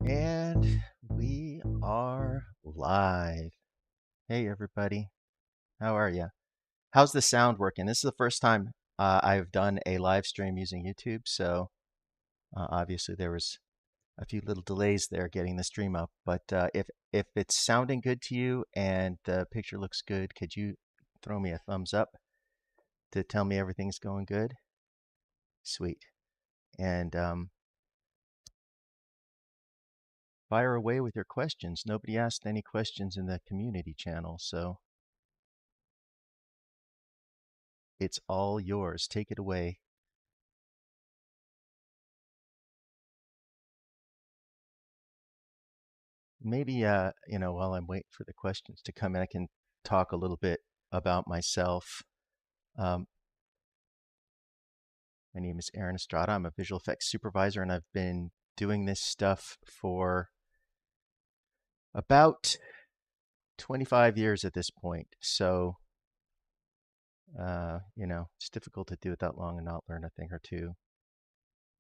And we are live. Hey, everybody. How are you? How's the sound working? This is the first time I've done a live stream using YouTube, so obviously there was a few little delays there getting the stream up. But if it's sounding good to you and the picture looks good, could you throw me a thumbs up to tell me everything's going good? Sweet. And fire away with your questions. Nobody asked any questions in the community channel, so it's all yours. Take it away. Maybe, while I'm waiting for the questions to come in, I can talk a little bit about myself. Um, my name is Aaron Estrada. I'm a visual effects supervisor, and I've been doing this stuff for about 25 years at this point. So, it's difficult to do it that long and not learn a thing or two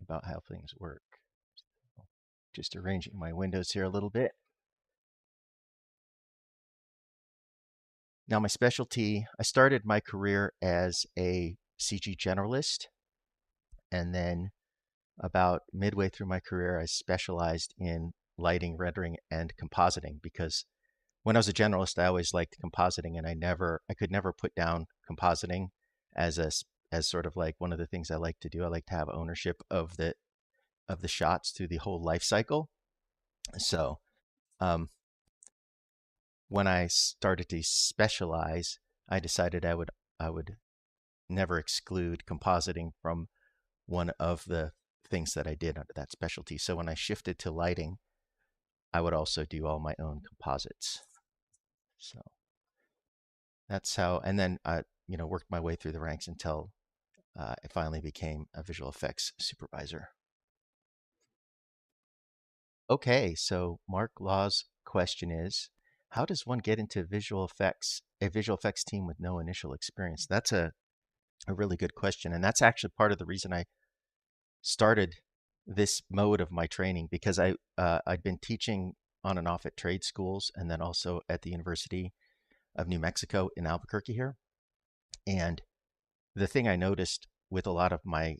about how things work. Just arranging my windows here a little bit. Now, my specialty, I started my career as a CG generalist, and then about midway through my career, I specialized in lighting, rendering, and compositing because when I was a generalist, I always liked compositing, and I could never put down compositing as as sort of like one of the things I like to do. I like to have ownership of the shots through the whole life cycle. So um, when I started to specialize, I decided I would never exclude compositing from one of the things that I did under that specialty. So when I shifted to lighting, I would also do all my own composites. So that's how, and then I, worked my way through the ranks until I finally became a visual effects supervisor. Okay, so Mark Law's question is, how does one get into a visual effects team with no initial experience? That's a really good question. And that's actually part of the reason I started this mode of my training because I'd been teaching on and off at trade schools and then also at the University of New Mexico in Albuquerque here. And the thing I noticed with a lot of my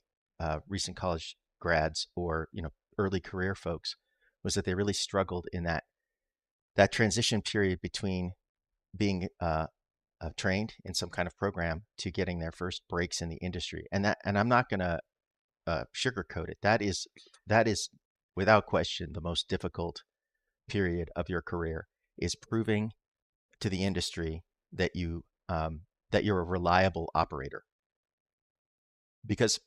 recent college grads or early career folks was that they really struggled in that transition period between being trained in some kind of program to getting their first breaks in the industry. And I'm not going to sugarcoat it. That is without question the most difficult period of your career is proving to the industry that you're a reliable operator. Because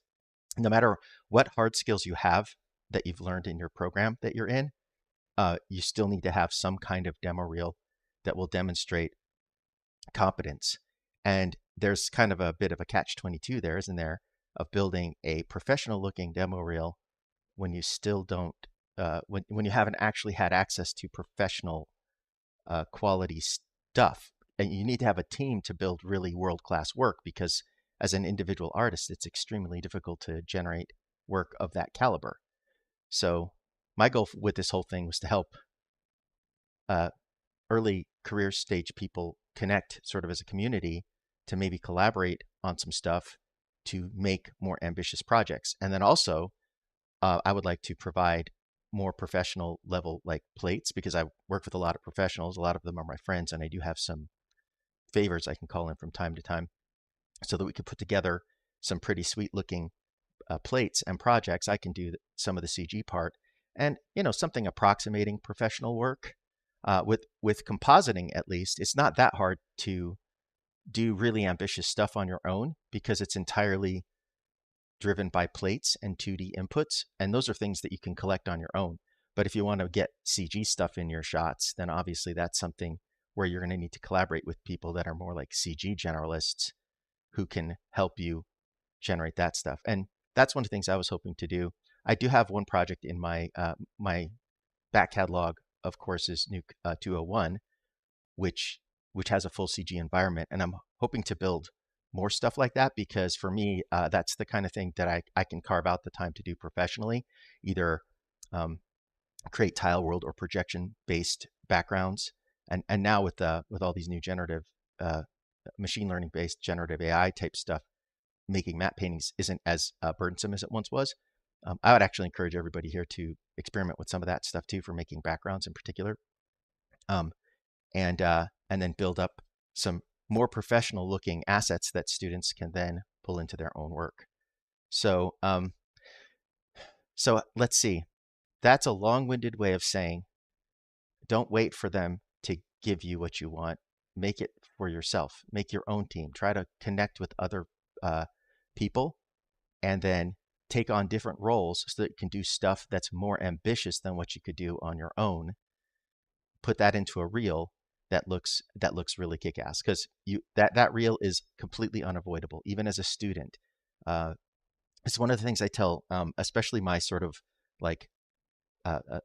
no matter what hard skills you have that you've learned in your program that you're in, you still need to have some kind of demo reel that will demonstrate competence. And there's kind of a bit of a catch-22 there, isn't there, of building a professional looking demo reel when you still don't, when you haven't actually had access to professional quality stuff. And you need to have a team to build really world-class work because as an individual artist, it's extremely difficult to generate work of that caliber. So my goal with this whole thing was to help uh, early career stage people connect sort of as a community to maybe collaborate on some stuff to make more ambitious projects. And then also, I would like to provide more professional level like plates because I work with a lot of professionals. A lot of them are my friends, and I do have some favors I can call in from time to time so that we could put together some pretty sweet looking plates and projects. I can do some of the CG part and, something approximating professional work. With compositing, at least, it's not that hard to do really ambitious stuff on your own because it's entirely driven by plates and 2D inputs. And those are things that you can collect on your own. But if you want to get CG stuff in your shots, then obviously that's something where you're going to need to collaborate with people that are more like CG generalists who can help you generate that stuff. And that's one of the things I was hoping to do. I do have one project in my back catalog of courses, Nuke 201, which has a full CG environment, and I'm hoping to build more stuff like that because for me, that's the kind of thing that I can carve out the time to do professionally, either um, create tile world or projection based backgrounds. And now with all these new generative uh, machine learning based generative AI type stuff, making matte paintings isn't as burdensome as it once was. I would actually encourage everybody here to experiment with some of that stuff too for making backgrounds in particular, um, and then build up some more professional looking assets that students can then pull into their own work. So so let's see. That's a long-winded way of saying don't wait for them to give you what you want. Make it for yourself. Make your own team. Try to connect with other people, and then take on different roles so that you can do stuff that's more ambitious than what you could do on your own. Put that into a reel that looks really kick-ass, because that reel is completely unavoidable, even as a student. Uh, it's one of the things I tell, especially my sort of like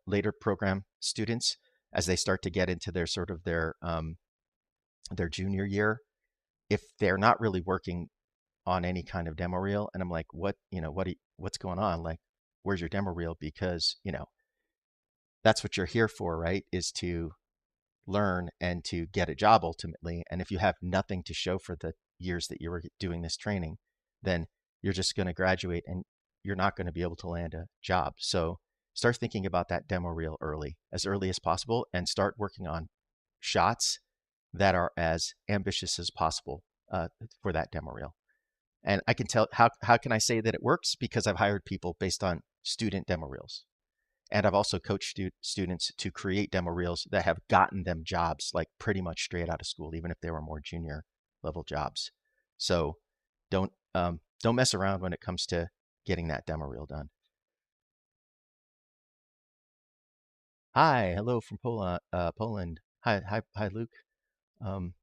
later program students as they start to get into their sort of their junior year. If they're not really working on any kind of demo reel, and I'm like, what's going on? Like, where's your demo reel? Because that's what you're here for, right? Is to learn and to get a job ultimately. And if you have nothing to show for the years that you were doing this training, then you're just going to graduate and you're not going to be able to land a job. So start thinking about that demo reel as early as possible, and start working on shots that are as ambitious as possible for that demo reel. And I can tell, how can I say that it works? Because I've hired people based on student demo reels. And I've also coached students to create demo reels that have gotten them jobs, like pretty much straight out of school, even if they were more junior level jobs. So don't mess around when it comes to getting that demo reel done. Hi, hello from Poland. Hi, Luke. Um,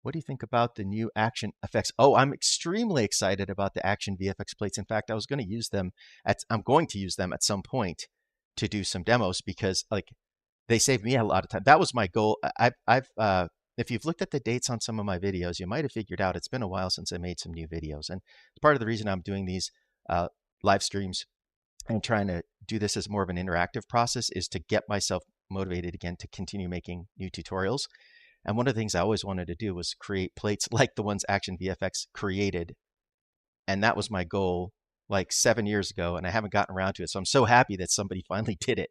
what do you think about the new action effects? Oh, I'm extremely excited about the action VFX plates. In fact, I'm going to use them at some point to do some demos, because like they save me a lot of time. That was my goal. If you've looked at the dates on some of my videos, you might have figured out it's been a while since I made some new videos. And part of the reason I'm doing these uh, live streams and trying to do this as more of an interactive process is to get myself motivated again to continue making new tutorials. And one of the things I always wanted to do was create plates like the ones Action VFX created. And that was my goal like 7 years ago, and I haven't gotten around to it. So I'm so happy that somebody finally did it.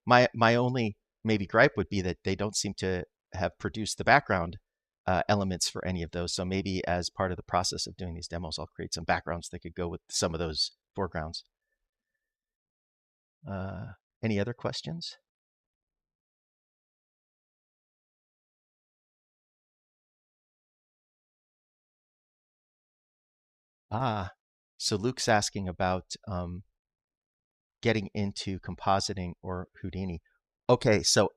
My only maybe gripe would be that they don't seem to have produced the background elements for any of those. So maybe as part of the process of doing these demos, I'll create some backgrounds that could go with some of those foregrounds. Uh, any other questions? Ah, so Luke's asking about getting into compositing or Houdini. Okay, so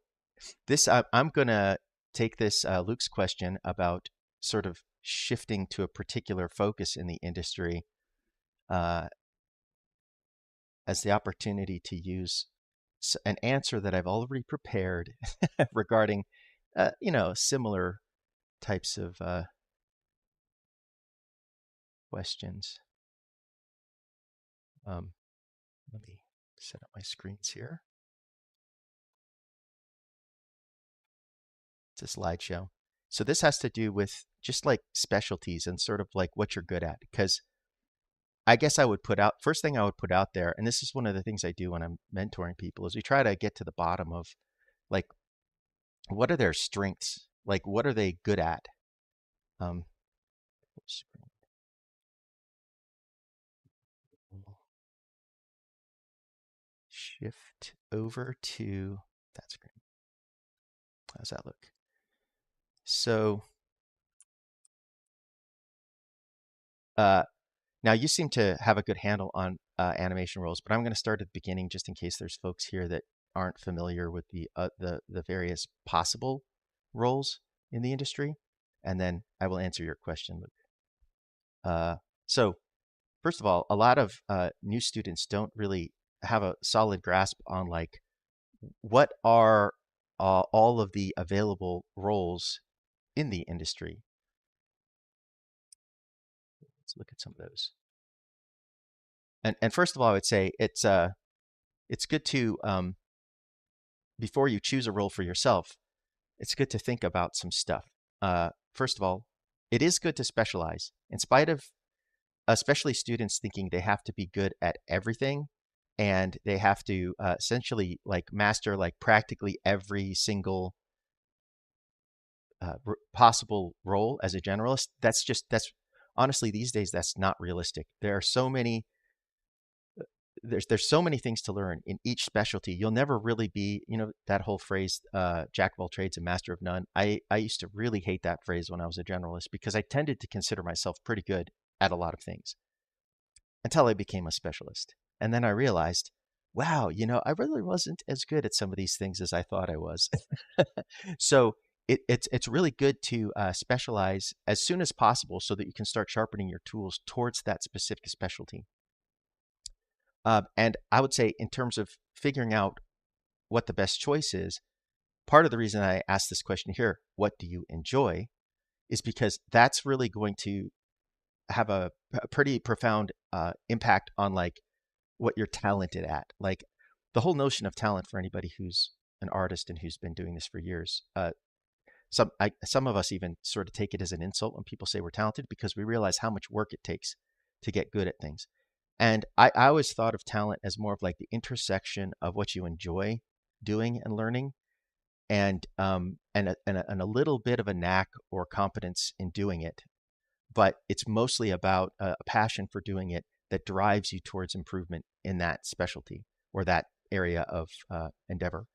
I'm gonna take this Luke's question about sort of shifting to a particular focus in the industry uh, as the opportunity to use an answer that I've already prepared regarding, similar types of questions. Um, Let me set up my screens here. It's a slideshow. So this has to do with just like specialties and sort of like what you're good at. Because I guess first thing I would put out there, and this is one of the things I do when I'm mentoring people, is we try to get to the bottom of like, what are their strengths? Like, what are they good at? Um, Shift over to that screen. How's that look? So uh, now you seem to have a good handle on animation roles, but I'm going to start at the beginning just in case there's folks here that aren't familiar with the various possible roles in the industry, and then I will answer your question, Luke. So first of all, a lot of new students don't really have a solid grasp on like what are all of the available roles in the industry. Let's look at some of those. And first of all, I would say it's good to, before you choose a role for yourself, it's good to think about some stuff. First of all, it is good to specialize. In spite of especially students thinking they have to be good at everything and they have to essentially like master like practically every single possible role as a generalist. That's honestly these days that's not realistic. There are so many there's so many things to learn in each specialty. You'll never really be, you know, that whole phrase, jack of all trades and master of none. I used to really hate that phrase when I was a generalist because I tended to consider myself pretty good at a lot of things until I became a specialist. And then I realized, wow, you know, I really wasn't as good at some of these things as I thought I was. So it's really good to specialize as soon as possible so that you can start sharpening your tools towards that specific specialty. And I would say in terms of figuring out what the best choice is, part of the reason I asked this question here, what do you enjoy, is because that's really going to have a pretty profound impact on like what you're talented at. Like the whole notion of talent for anybody who's an artist and who's been doing this for years. Some of us even sort of take it as an insult when people say we're talented because we realize how much work it takes to get good at things. And I always thought of talent as more of like the intersection of what you enjoy doing and learning, and a little bit of a knack or competence in doing it. But it's mostly about a passion for doing it that drives you towards improvement in that specialty or that area of endeavor.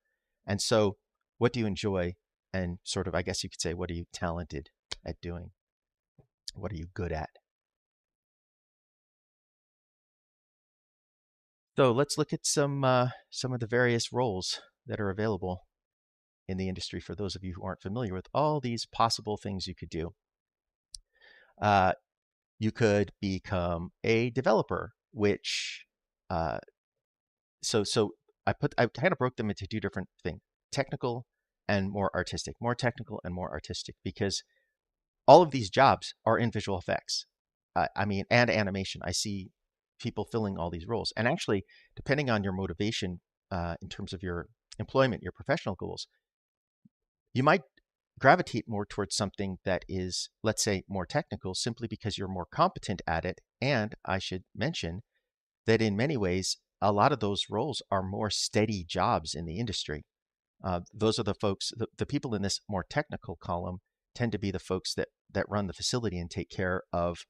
And so, what do you enjoy? And sort of, I guess you could say, what are you talented at doing? What are you good at? So let's look at some of the various roles that are available in the industry for those of you who aren't familiar with all these possible things you could do. Uh, you could become a developer, which uh, so I kind of broke them into two different things: technical and more artistic, more technical and more artistic, because all of these jobs are in visual effects. I mean, and animation. I see people filling all these roles. And actually, depending on your motivation in terms of your employment, your professional goals, you might gravitate more towards something that is, let's say, more technical simply because you're more competent at it. And I should mention that in many ways, a lot of those roles are more steady jobs in the industry. Those are the folks, the people in this more technical column tend to be the folks that run the facility and take care of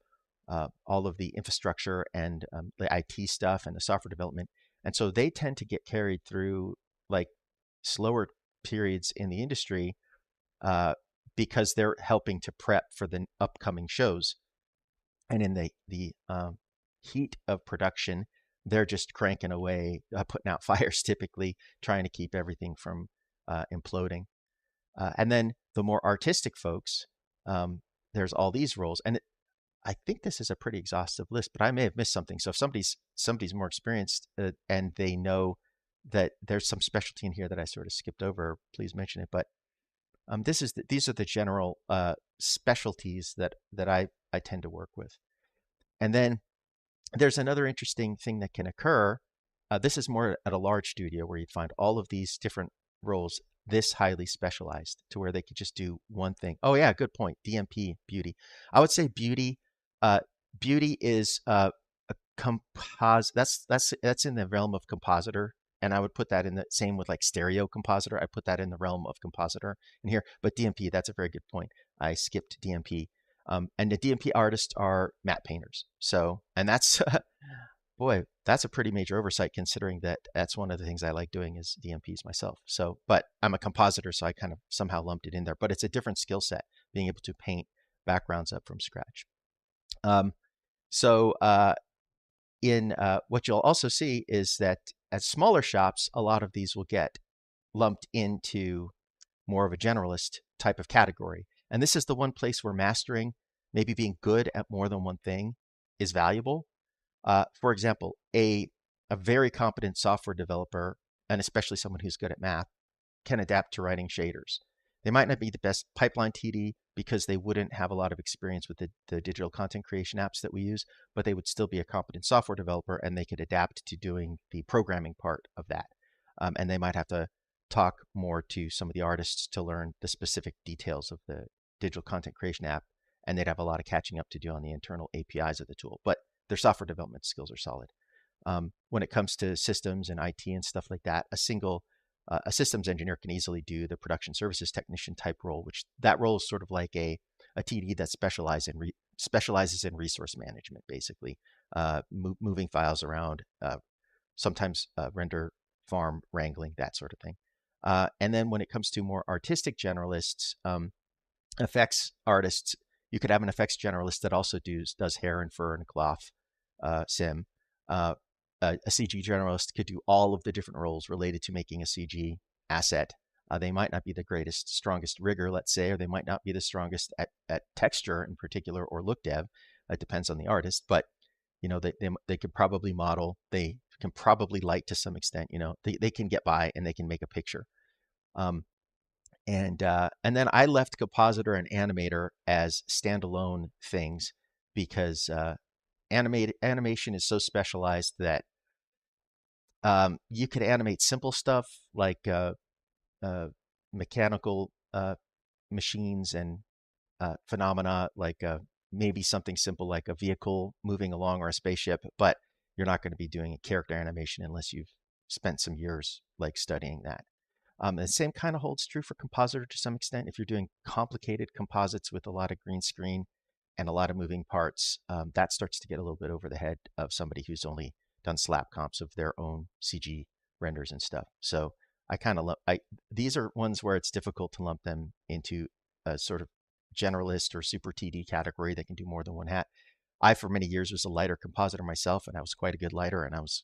all of the infrastructure and the IT stuff and the software development. And so they tend to get carried through like slower periods in the industry uh, because they're helping to prep for the upcoming shows. And in the heat of production, they're just cranking away, putting out fires typically, trying to keep everything from imploding. And then the more artistic folks, there's all these roles. And I think this is a pretty exhaustive list, but I may have missed something. So if somebody's more experienced and they know that there's some specialty in here that I sort of skipped over, please mention it. But these are the general specialties that I tend to work with. And then there's another interesting thing that can occur. This is more at a large studio where you'd find all of these different roles this highly specialized to where they could just do one thing. Oh yeah, good point. DMP, beauty. I would say beauty. Uh, beauty is a that's in the realm of compositor, and I would put that in the same with like stereo compositor. I put that in the realm of compositor in here. But DMP, that's a very good point. I skipped DMP. And the DMP artists are matte painters. So, and that's boy, that's a pretty major oversight considering that that's one of the things I like doing is DMPs myself. So, but I'm a compositor, so I kind of somehow lumped it in there. But it's a different skill set, being able to paint backgrounds up from scratch. Um, so, in what you'll also see is that at smaller shops, a lot of these will get lumped into more of a generalist type of category. And this is the one place where mastering, maybe being good at more than one thing, is valuable. For example, a very competent software developer, and especially someone who's good at math, can adapt to writing shaders. They might not be the best pipeline TD because they wouldn't have a lot of experience with the digital content creation apps that we use, but they would still be a competent software developer and they could adapt to doing the programming part of that. And they might have to talk more to some of the artists to learn the specific details of the digital content creation app, and they'd have a lot of catching up to do on the internal APIs of the tool. But their software development skills are solid. When it comes to systems and IT and stuff like that, a systems engineer can easily do the production services technician type role, which that role is sort of like a TD that specializes in resource management, basically, moving files around, sometimes render farm wrangling, that sort of thing. And then when it comes to more artistic generalists, effects artists, you could have an effects generalist that also does hair and fur and cloth sim. A CG generalist could do all of the different roles related to making a CG asset. They might not be the greatest, strongest rigger, let's say, or they might not be the strongest at texture in particular or look dev. It depends on the artist, but they could probably model. They can probably light to some extent. They can get by and they can make a picture. And then I left compositor and animator as standalone things because animation is so specialized that you could animate simple stuff like mechanical machines and phenomena, like maybe something simple like a vehicle moving along or a spaceship, but you're not going to be doing a character animation unless you've spent some years like studying that. The same kind of holds true for compositor to some extent. If you're doing complicated composites with a lot of green screen and a lot of moving parts, that starts to get a little bit over the head of somebody who's only done slap comps of their own CG renders and stuff. So I kind of these are ones where it's difficult to lump them into a sort of generalist or super TD category that can do more than one hat. I, for many years, was a lighter compositor myself, and I was quite a good lighter, and I was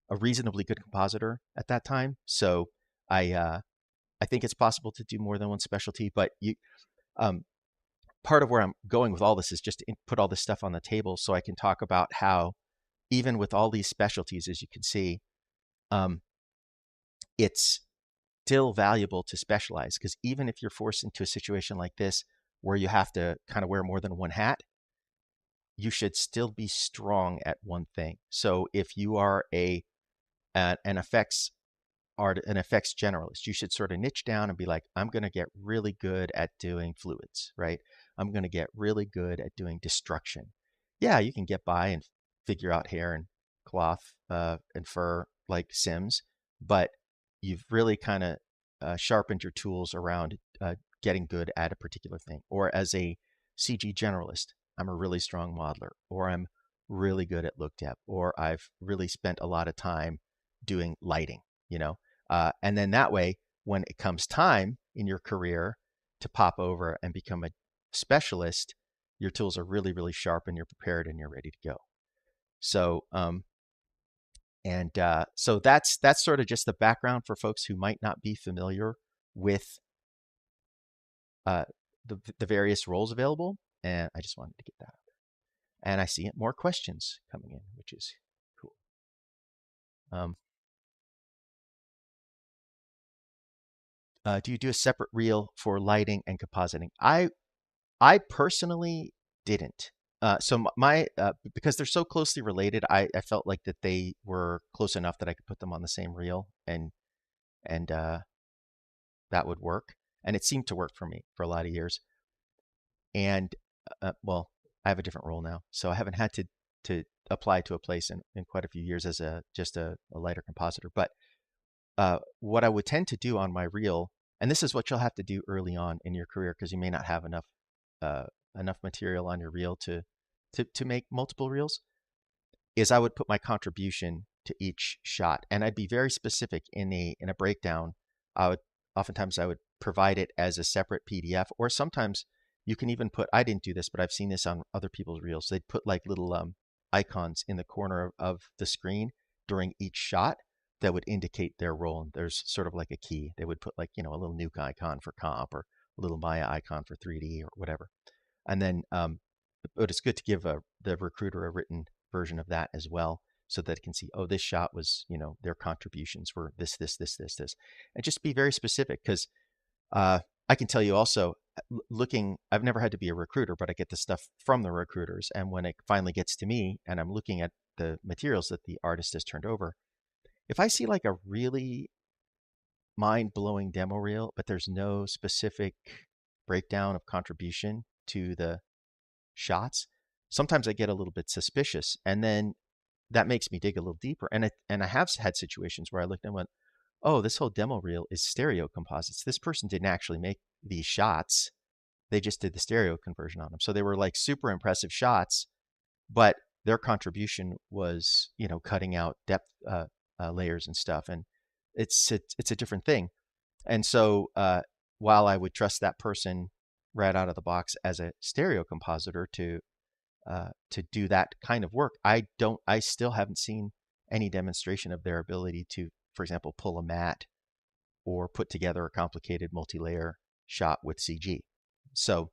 a reasonably good compositor at that time. So I think it's possible to do more than one specialty, but part of where I'm going with all this is just to put all this stuff on the table so I can talk about how even with all these specialties, as you can see, it's still valuable to specialize, because even if you're forced into a situation like this where you have to kind of wear more than one hat, you should still be strong at one thing. So if you are an effects generalist, you should sort of niche down and be like, I'm going to get really good at doing fluids, right? I'm going to get really good at doing destruction. Yeah, you can get by and figure out hair and cloth and fur like Sims, but you've really kind of sharpened your tools around getting good at a particular thing. Or as a CG generalist, I'm a really strong modeler, or I'm really good at look dev, or I've really spent a lot of time doing lighting, and then that way, when it comes time in your career to pop over and become a specialist, your tools are really, really sharp and you're prepared and you're ready to go. So, so that's sort of just the background for folks who might not be familiar with the various roles available. And I just wanted to get that out. And I see more questions coming in, which is cool. Do you do a separate reel for lighting and compositing? I personally didn't. So because they're so closely related, I felt like that they were close enough that I could put them on the same reel, and that would work. And it seemed to work for me for a lot of years. And well, I have a different role now, so I haven't had to apply to a place in quite a few years as just a lighter compositor. But what I would tend to do on my reel, and this is what you'll have to do early on in your career because you may not have enough material on your reel to make multiple reels, is I would put my contribution to each shot, and I'd be very specific in a breakdown. Oftentimes I would provide it as a separate PDF, or sometimes you can even put, I didn't do this, but I've seen this on other people's reels. They'd put like little icons in the corner of the screen during each shot that would indicate their role. And there's sort of like a key. They would put like, a little Nuke icon for comp, or a little Maya icon for 3D or whatever. And then, but it's good to give the recruiter a written version of that as well, so that it can see, oh, this shot was, their contributions were this, and just be very specific, because I can tell you also, looking, I've never had to be a recruiter, but I get the stuff from the recruiters. And when it finally gets to me and I'm looking at the materials that the artist has turned over, if I see like a really mind-blowing demo reel, but there's no specific breakdown of contribution to the shots, sometimes I get a little bit suspicious. And then that makes me dig a little deeper. And I have had situations where I looked and went, oh, this whole demo reel is stereo composites. This person didn't actually make these shots. They just did the stereo conversion on them. So they were like super impressive shots, but their contribution was, cutting out depth layers and stuff. And it's a different thing. And so while I would trust that person right out of the box as a stereo compositor to do that kind of work, I still haven't seen any demonstration of their ability to, for example, pull a matte or put together a complicated multi-layer shot with CG. So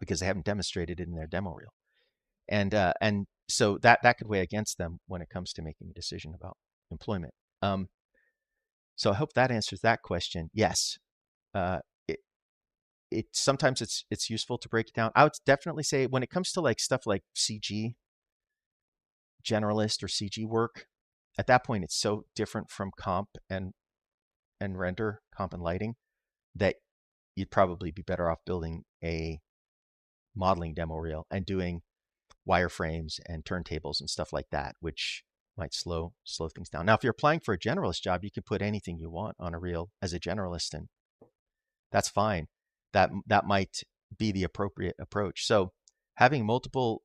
because they haven't demonstrated it in their demo reel, and so that could weigh against them when it comes to making a decision about employment. So I hope that answers that question. Yes, uh, it, sometimes it's useful to break it down. I would definitely say when it comes to like stuff like CG generalist or CG work, at that point it's so different from comp and render, comp and lighting, that you'd probably be better off building a modeling demo reel and doing wireframes and turntables and stuff like that, which might slow things down. Now, if you're applying for a generalist job, you can put anything you want on a reel as a generalist, and that's fine. That might be the appropriate approach. So having multiple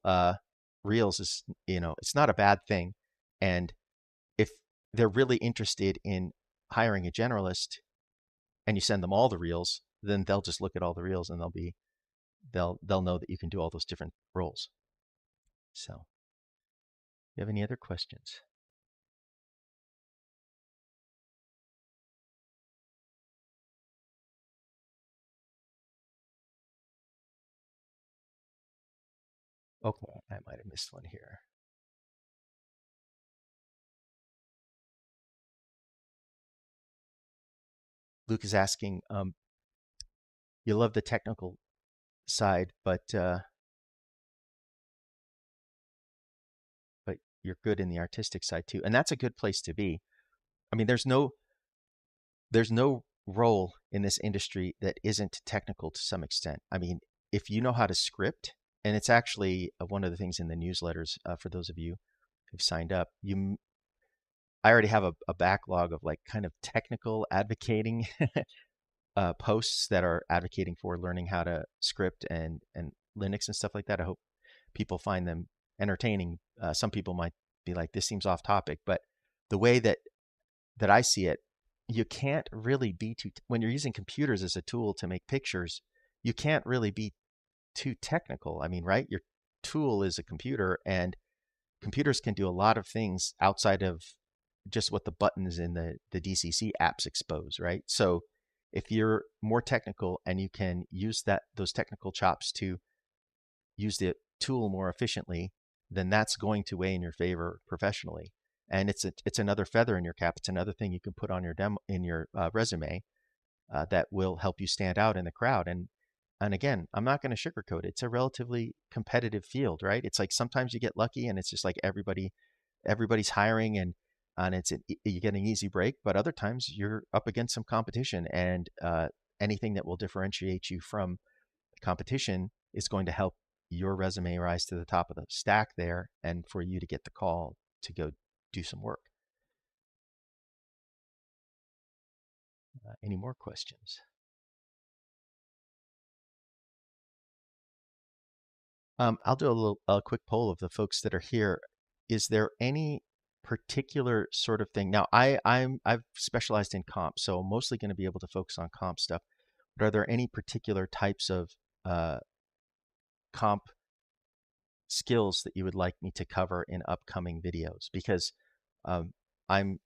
reels is, it's not a bad thing. And if they're really interested in hiring a generalist and you send them all the reels, then they'll just look at all the reels and they'll know that you can do all those different roles. So, you have any other questions? Okay, I might have missed one here. Luke is asking, you love the technical side, but you're good in the artistic side too, and that's a good place to be. I mean, there's no role in this industry that isn't technical to some extent. I mean, if you know how to script, and it's actually one of the things in the newsletters for those of you who've signed up, I already have a backlog of like kind of technical advocating posts that are advocating for learning how to script and Linux and stuff like that. I hope people find them entertaining. Some people might be like, this seems off topic, but the way that I see it, you can't really be too, when you're using computers as a tool to make pictures, you can't really be too technical. I mean, right? Your tool is a computer, and computers can do a lot of things outside of just what the buttons in the DCC apps expose, right? So if you're more technical and you can use those technical chops to use the tool more efficiently, then that's going to weigh in your favor professionally. And it's another feather in your cap. It's another thing you can put on your demo in your resume that will help you stand out in the crowd. And again, I'm not going to sugarcoat it. It's a relatively competitive field, right? It's like sometimes you get lucky and it's just like everybody's hiring and you get an easy break, but other times you're up against some competition, and anything that will differentiate you from competition is going to help your resume rise to the top of the stack there, and for you to get the call to go do some work. Any more questions? I'll do a quick poll of the folks that are here. Is there any particular sort of thing? Now, I've specialized in comp, so I'm mostly going to be able to focus on comp stuff. But are there any particular types of uh, comp skills that you would like me to cover in upcoming videos? Because um, I'm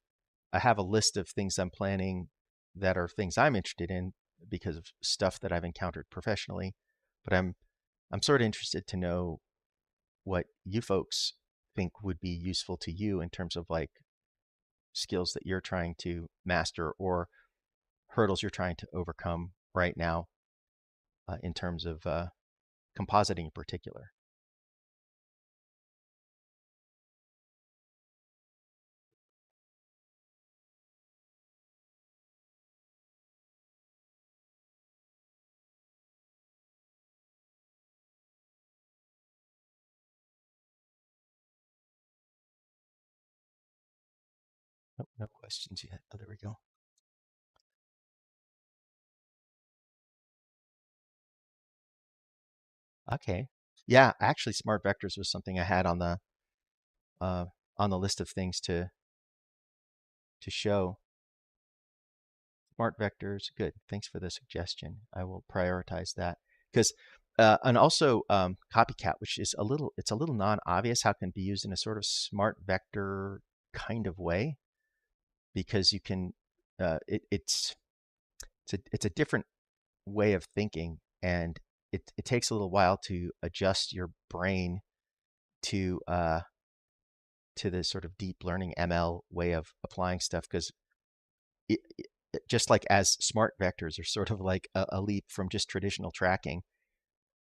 I have a list of things I'm planning that are things I'm interested in because of stuff that I've encountered professionally. But I'm sort of interested to know what you folks think would be useful to you in terms of like skills that you're trying to master or hurdles you're trying to overcome right now. in terms of compositing in particular. Nope, no questions yet. Oh, there we go. Okay. Yeah, actually, smart vectors was something I had uh, on the list of things to show. Smart vectors, good. Thanks for the suggestion. I will prioritize that because, and also copycat, which is it's a little non-obvious how it can be used in a sort of smart vector kind of way because you can, it's a different way of thinking, and it takes a little while to adjust your brain to to the sort of deep learning ML way of applying stuff because it, just like as smart vectors are sort of like a leap from just traditional tracking,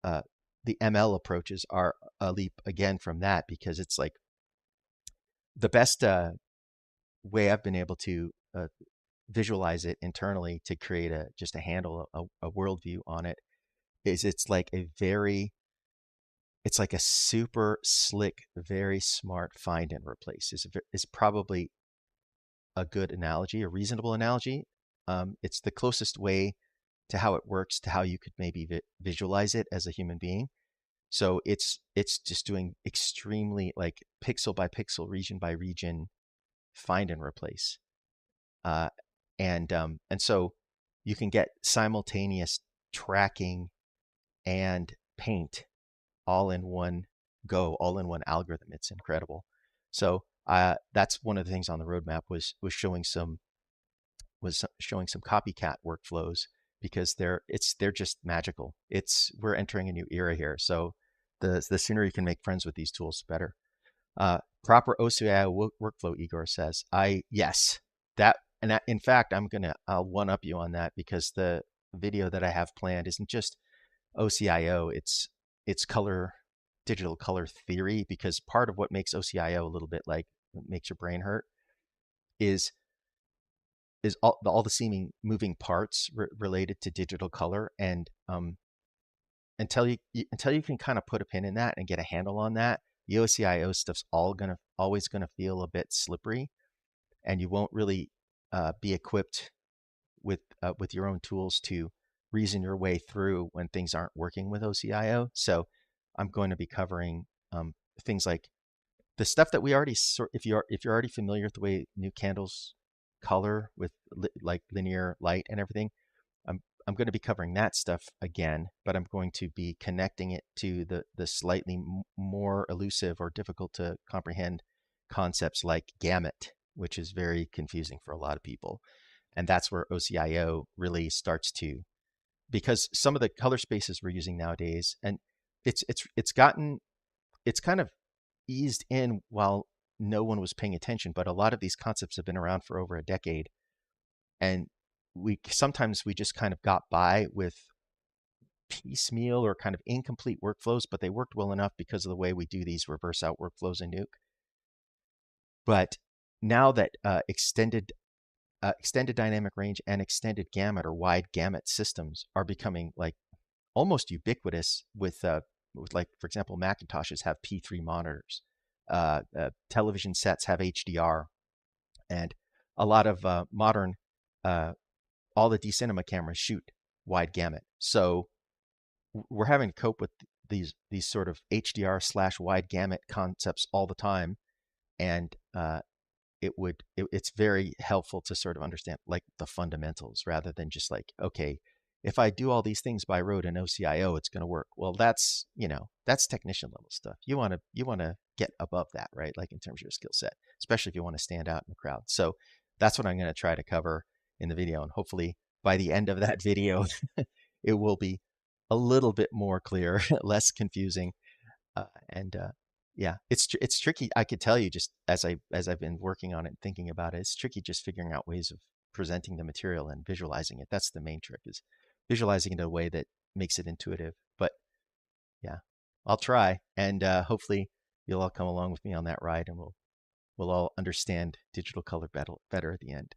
uh, the ML approaches are a leap again from that because it's like the best way I've been able to visualize it internally to create a just a handle, a worldview on it is it's like a super slick, very smart find and replace is probably a good analogy, a reasonable analogy. It's the closest way to how it works, to how you could maybe visualize it as a human being. So it's just doing extremely like pixel by pixel, region by region, find and replace, uh, and so you can get simultaneous tracking and paint all in one go, all in one algorithm. It's incredible. So that's one of the things on the roadmap was showing some copycat workflows because they're just magical. We're entering a new era here. So the sooner you can make friends with these tools, the better. Proper OCIO workflow, Igor says. Yes, that and that, in fact, I'll one up you on that because the video that I have planned isn't just OCIO. It's digital color theory because part of what makes OCIO a little bit like makes your brain hurt is all the seeming moving parts related to digital color and until you can kind of put a pin in that and get a handle on that, the OCIO stuff's always gonna feel a bit slippery, and you won't really be equipped with your own tools to reason your way through when things aren't working with OCIO. So I'm going to be covering things like the stuff that we already if you're already familiar with the way Nuke handles color with like linear light and everything, I'm going to be covering that stuff again, but I'm going to be connecting it to the slightly more elusive or difficult to comprehend concepts like gamut, which is very confusing for a lot of people. And that's where OCIO really starts to, because some of the color spaces we're using nowadays, and it's gotten it's kind of eased in while no one was paying attention, but a lot of these concepts have been around for over a decade, and we just kind of got by with piecemeal or kind of incomplete workflows, but they worked well enough because of the way we do these reverse out workflows in Nuke. But now that extended dynamic range and extended gamut or wide gamut systems are becoming like almost ubiquitous with like, for example, Macintoshes have P3 monitors, television sets have HDR, and a lot of modern uh, all the D-Cinema cameras shoot wide gamut. So we're having to cope with these sort of HDR slash wide gamut concepts all the time, and it's very helpful to sort of understand like the fundamentals rather than just like, okay, if I do all these things by rote in OCIO, it's going to work. Well, that's technician level stuff. You want to get above that, right? Like in terms of your skill set, especially if you want to stand out in the crowd. So that's what I'm going to try to cover in the video, and hopefully by the end of that video, it will be a little bit more clear, less confusing, and yeah, it's tricky. I could tell you just as I've been working on it and thinking about it, it's tricky just figuring out ways of presenting the material and visualizing it. That's the main trick, is visualizing it in a way that makes it intuitive. But yeah, I'll try, and hopefully you'll all come along with me on that ride, and we'll all understand digital color better at the end.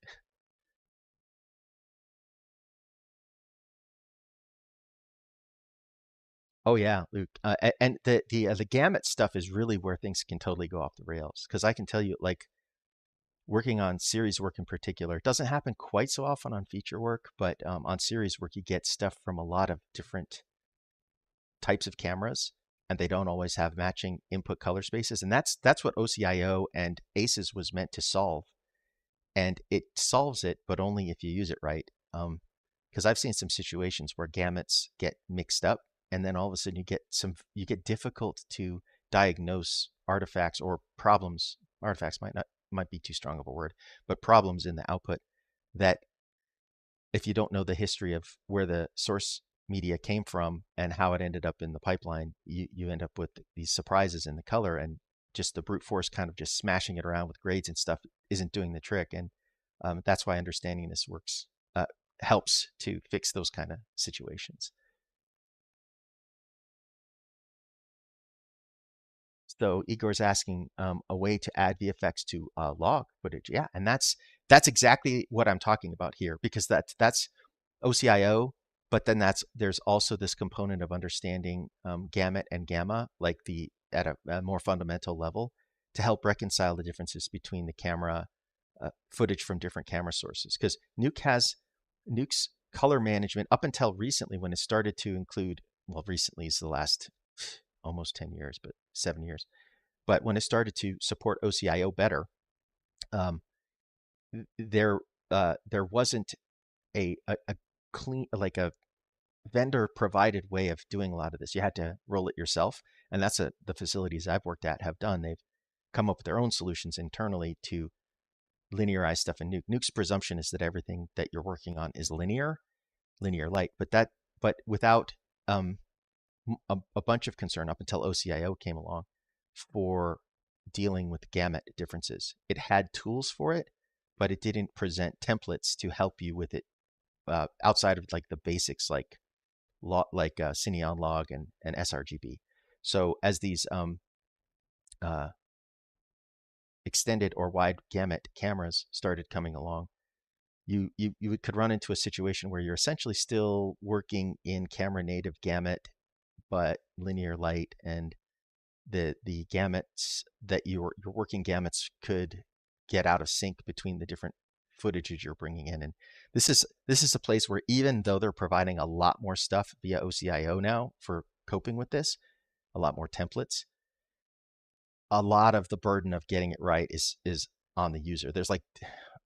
Oh yeah, Luke. And the gamut stuff is really where things can totally go off the rails. Because I can tell you, like working on series work in particular, it doesn't happen quite so often on feature work, but on series work, you get stuff from a lot of different types of cameras, and they don't always have matching input color spaces. And that's what OCIO and ACES was meant to solve. And it solves it, but only if you use it right. Because I've seen some situations where gamuts get mixed up, and then all of a sudden you get difficult to diagnose artifacts or problems. Artifacts might be too strong of a word, but problems in the output that if you don't know the history of where the source media came from and how it ended up in the pipeline, you end up with these surprises in the color, and just the brute force kind of just smashing it around with grades and stuff isn't doing the trick. And that's why understanding this works helps to fix those kind of situations. So Igor's asking a way to add VFX to log footage. Yeah, and that's exactly what I'm talking about here, because that's OCIO, but then there's also this component of understanding gamut and gamma, like at a more fundamental level, to help reconcile the differences between the camera footage from different camera sources. Because Nuke's color management up until recently, when it started to include, well, recently is the last almost 10 years, but 7 years. But when it started to support OCIO better, um, there wasn't a clean, like a vendor provided way of doing a lot of this. You had to roll it yourself, and that's the facilities I've worked at have done. They've come up with their own solutions internally to linearize stuff in Nuke. Nuke's presumption is that everything that you're working on is linear light, but without um, a bunch of concern up until OCIO came along for dealing with gamut differences. It had tools for it, but it didn't present templates to help you with it outside of like the basics, like Cineon log and sRGB. So as these uh, extended or wide gamut cameras started coming along, you could run into a situation where you're essentially still working in camera native gamut, but linear light, and the gamuts that your working gamuts could get out of sync between the different footages you're bringing in. And this is a place where, even though they're providing a lot more stuff via OCIO now for coping with this, a lot more templates, a lot of the burden of getting it right is on the user.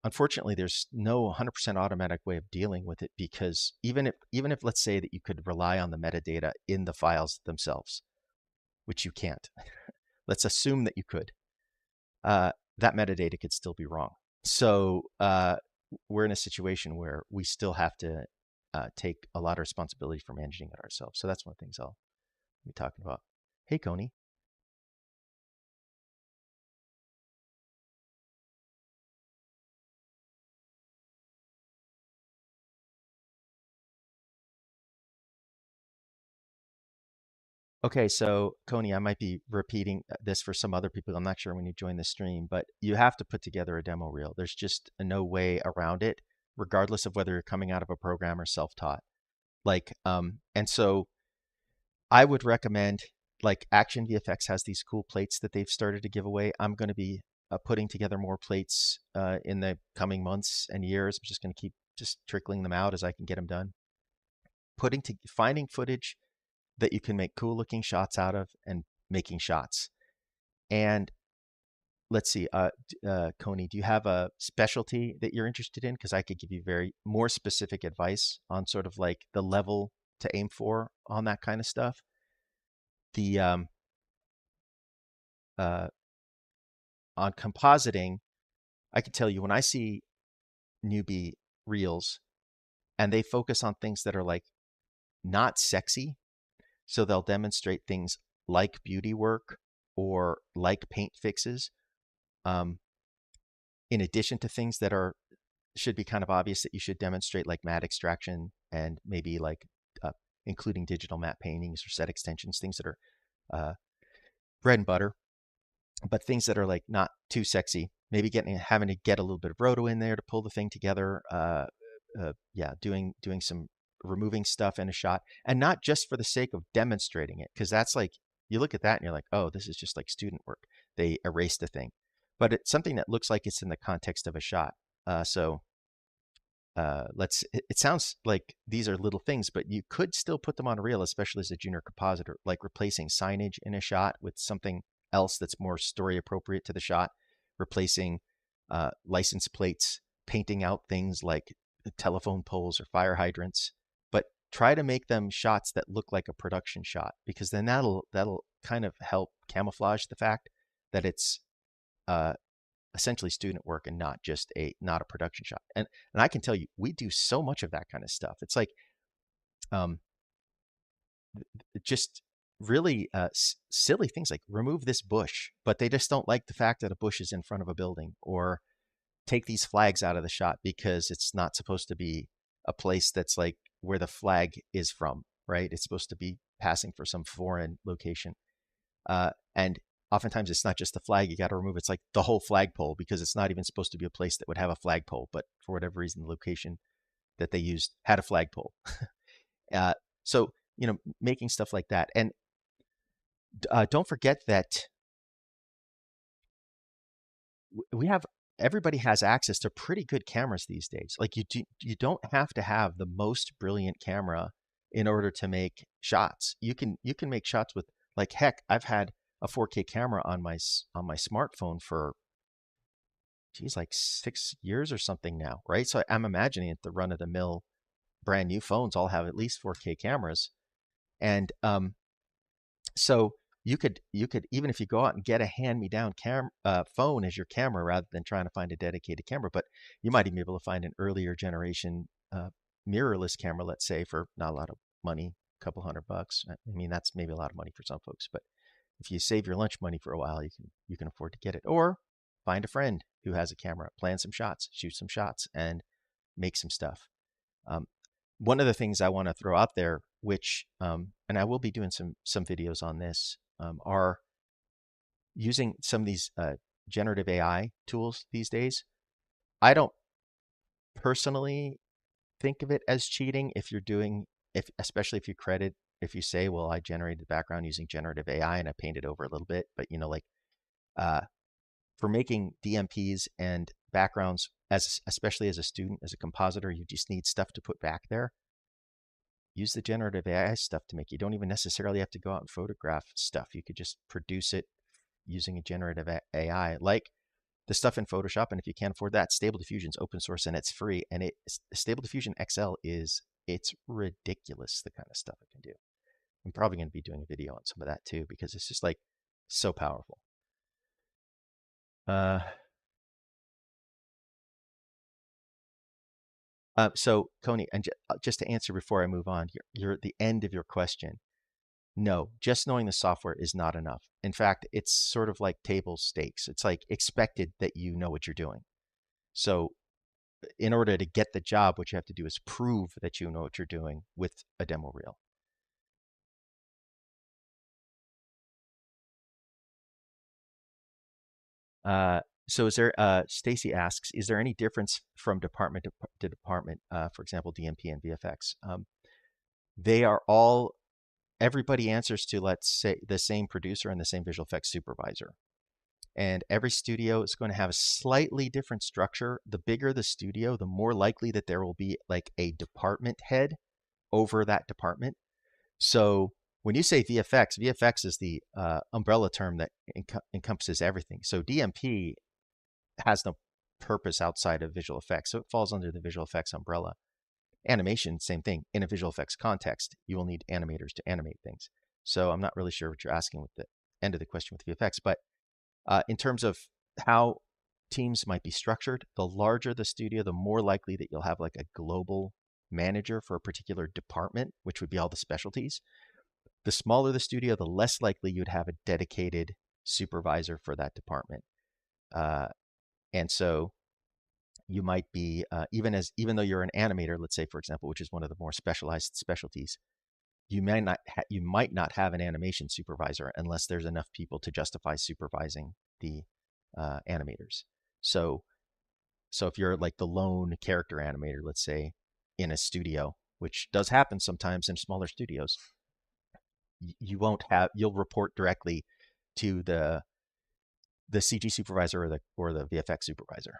Unfortunately, there's no 100% automatic way of dealing with it, because even if let's say that you could rely on the metadata in the files themselves, which you can't. Let's assume that you could. That metadata could still be wrong. So we're in a situation where we still have to take a lot of responsibility for managing it ourselves. So that's one of the things I'll be talking about. Hey, Coney. Okay, so Coney, I might be repeating this for some other people. I'm not sure when you join the stream, but you have to put together a demo reel. There's just no way around it, regardless of whether you're coming out of a program or self-taught. And so I would recommend, like Action VFX has these cool plates that they've started to give away. I'm going to be putting together more plates in the coming months and years. I'm just going to keep just trickling them out as I can get them done. Finding footage that you can make cool looking shots out of, and making shots. And let's see, Coney, do you have a specialty that you're interested in? Because I could give you very more specific advice on sort of like the level to aim for on that kind of stuff. The uh, On compositing, I can tell you, when I see newbie reels and they focus on things that are like not sexy, so they'll demonstrate things like beauty work or like paint fixes, um, in addition to things that should be kind of obvious that you should demonstrate, like matte extraction and maybe like including digital matte paintings or set extensions, things that are uh, bread and butter, but things that are like not too sexy. Maybe having to get a little bit of roto in there to pull the thing together. Yeah, doing some removing stuff in a shot, and not just for the sake of demonstrating it, because that's like you look at that and you're like, oh, this is just like student work. They erased a thing, but it's something that looks like it's in the context of a shot. So it sounds like these are little things, but you could still put them on a reel, especially as a junior compositor, like replacing signage in a shot with something else that's more story appropriate to the shot, replacing license plates, painting out things like telephone poles or fire hydrants, but try to make them shots that look like a production shot, because then that'll kind of help camouflage the fact that it's uh, essentially student work and not a production shot. And I can tell you, we do so much of that kind of stuff. It's like um, just really silly things like remove this bush, but they just don't like the fact that a bush is in front of a building, or take these flags out of the shot because it's not supposed to be a place that's like where the flag is from, right? It's supposed to be passing for some foreign location. And oftentimes it's not just the flag you got to remove. It's like the whole flagpole, because it's not even supposed to be a place that would have a flagpole. But for whatever reason, the location that they used had a flagpole. uh, so, making stuff like that. And don't forget that we have everybody has access to pretty good cameras these days. Like you don't have to have the most brilliant camera in order to make shots. You can make shots with, like, heck, I've had a 4K camera on my smartphone for geez, like 6 years or something now, right? So I'm imagining that the run of the mill brand new phones all have at least 4K cameras. And so you could even if you go out and get a hand-me-down phone as your camera rather than trying to find a dedicated camera, but you might even be able to find an earlier generation mirrorless camera, let's say, for not a lot of money, a couple $100. I mean, that's maybe a lot of money for some folks, but if you save your lunch money for a while, you can afford to get it. Or find a friend who has a camera, plan some shots, shoot some shots, and make some stuff. Um, One of the things I want to throw out there, which and I will be doing some videos on this, are using some of these generative AI tools these days. I don't personally think of it as cheating if you're doing, if especially if you say, well, I generated the background using generative AI and I painted over a little bit, but like uh, for making DMPs and backgrounds, especially as a student, as a compositor, you just need stuff to put back there. Use the generative AI stuff to make. You don't even necessarily have to go out and photograph stuff. You could just produce it using a generative AI, like the stuff in Photoshop. And if you can't afford that, Stable Diffusion's open source and it's free. And Stable Diffusion XL it's ridiculous the kind of stuff it can do. I'm probably going to be doing a video on some of that too, because it's just like so powerful. So Coney, and just to answer before I move on, you're at the end of your question. No, just knowing the software is not enough. In fact, it's sort of like table stakes. It's like expected that you know what you're doing. So in order to get the job, what you have to do is prove that you know what you're doing with a demo reel. So Stacy asks, is there any difference from department to department, for example, DMP and VFX? They are all, everybody answers to, let's say, the same producer and the same visual effects supervisor. And every studio is going to have a slightly different structure. The bigger the studio, the more likely that there will be like a department head over that department. So when you say VFX, VFX is the umbrella term that encompasses everything. So DMP has no purpose outside of visual effects. So it falls under the visual effects umbrella. Animation, same thing. In a visual effects context, you will need animators to animate things. So I'm not really sure what you're asking with the end of the question with VFX, but in terms of how teams might be structured, the larger the studio, the more likely that you'll have like a global manager for a particular department, which would be all the specialties. The smaller the studio, the less likely you'd have a dedicated supervisor for that department. And so you might be, even though you're an animator, let's say, for example, which is one of the more specialized specialties, you might not have an animation supervisor unless there's enough people to justify supervising the animators. So if you're like the lone character animator, let's say, in a studio, which does happen sometimes in smaller studios, you'll report directly to the CG supervisor or the VFX supervisor.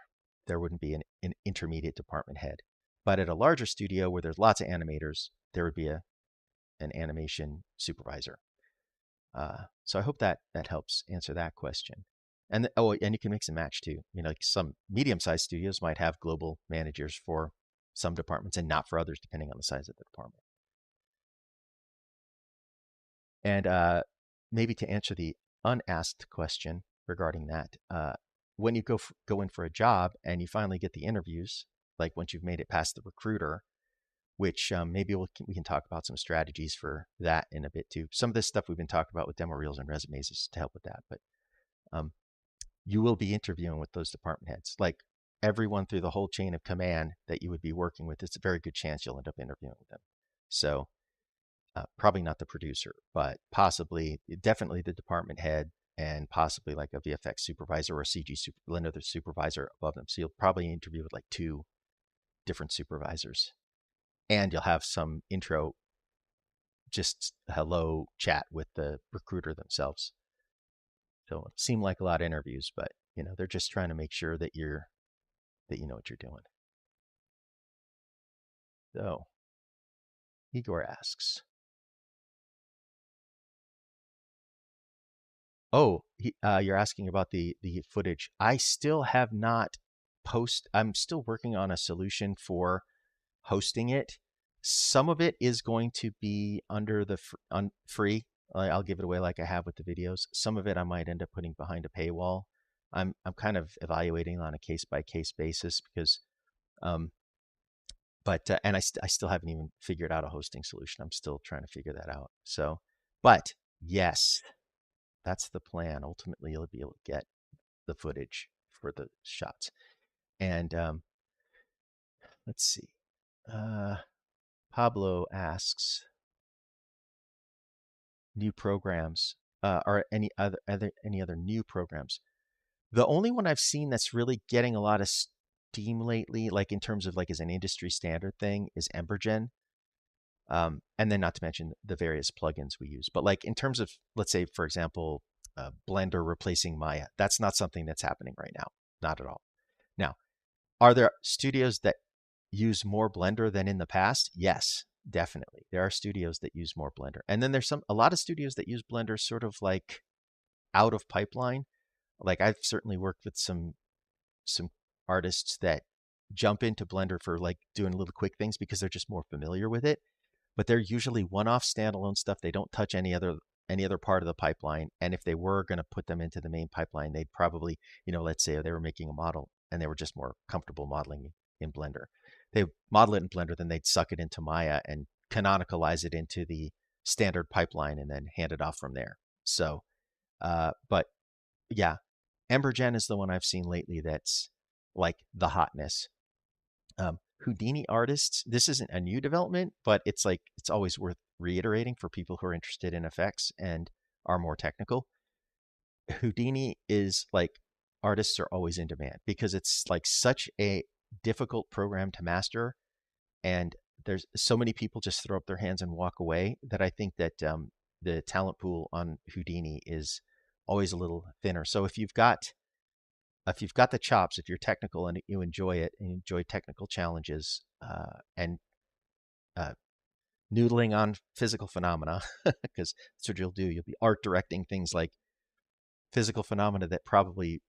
There wouldn't be an intermediate department head. But at a larger studio where there's lots of animators, there would be an animation supervisor. So I hope that helps answer that question. And and you can mix and match too. Like some medium-sized studios might have global managers for some departments and not for others, depending on the size of the department. And maybe to answer the unasked question regarding that, when you go in for a job and you finally get the interviews, like once you've made it past the recruiter, which maybe we can talk about some strategies for that in a bit too. Some of this stuff we've been talking about with demo reels and resumes is to help with that, but you will be interviewing with those department heads. Like everyone through the whole chain of command that you would be working with, it's a very good chance you'll end up interviewing with them. So probably not the producer, but definitely the department head, and possibly like a VFX supervisor or a CG another supervisor above them. So you'll probably interview with like 2 different supervisors, and you'll have some intro, just hello chat with the recruiter themselves. So it seemed like a lot of interviews, but they're just trying to make sure that you know what you're doing. So Igor asks, oh, you're asking about the footage. I still have not I'm still working on a solution for hosting it. Some of it is going to be under the free. I'll give it away like I have with the videos. Some of it I might end up putting behind a paywall. I'm kind of evaluating on a case by case basis because, and I still haven't even figured out a hosting solution. I'm still trying to figure that out. So, but yes, that's the plan. Ultimately, you'll be able to get the footage for the shots. And let's see. Pablo asks, new programs or any other new programs. The only one I've seen that's really getting a lot of steam lately, like in terms of like as an industry standard thing, is Embergen. And then not to mention the various plugins we use. But like in terms of, let's say, for example, Blender replacing Maya, that's not something that's happening right now. Not at all. Now, are there studios that use more Blender than in the past? Yes, definitely. There are studios that use more Blender. And then there's a lot of studios that use Blender sort of like out of pipeline. Like I've certainly worked with some artists that jump into Blender for like doing little quick things because they're just more familiar with it. But they're usually one-off standalone stuff. They don't touch any other part of the pipeline. And if they were going to put them into the main pipeline, they'd probably, let's say they were making a model and they were just more comfortable modeling in Blender. They model it in Blender, then they'd suck it into Maya and canonicalize it into the standard pipeline and then hand it off from there. So, but yeah, Embergen is the one I've seen lately that's like the hotness. Houdini artists, this isn't a new development, but it's always worth reiterating for people who are interested in effects and are more technical. Houdini is like, artists are always in demand because it's like such a difficult program to master, and there's so many people just throw up their hands and walk away that I think that the talent pool on Houdini is always a little thinner. So if you've got the chops, if you're technical and you enjoy it and enjoy technical challenges and noodling on physical phenomena, because that's what you'll do. You'll be art directing things like physical phenomena that probably,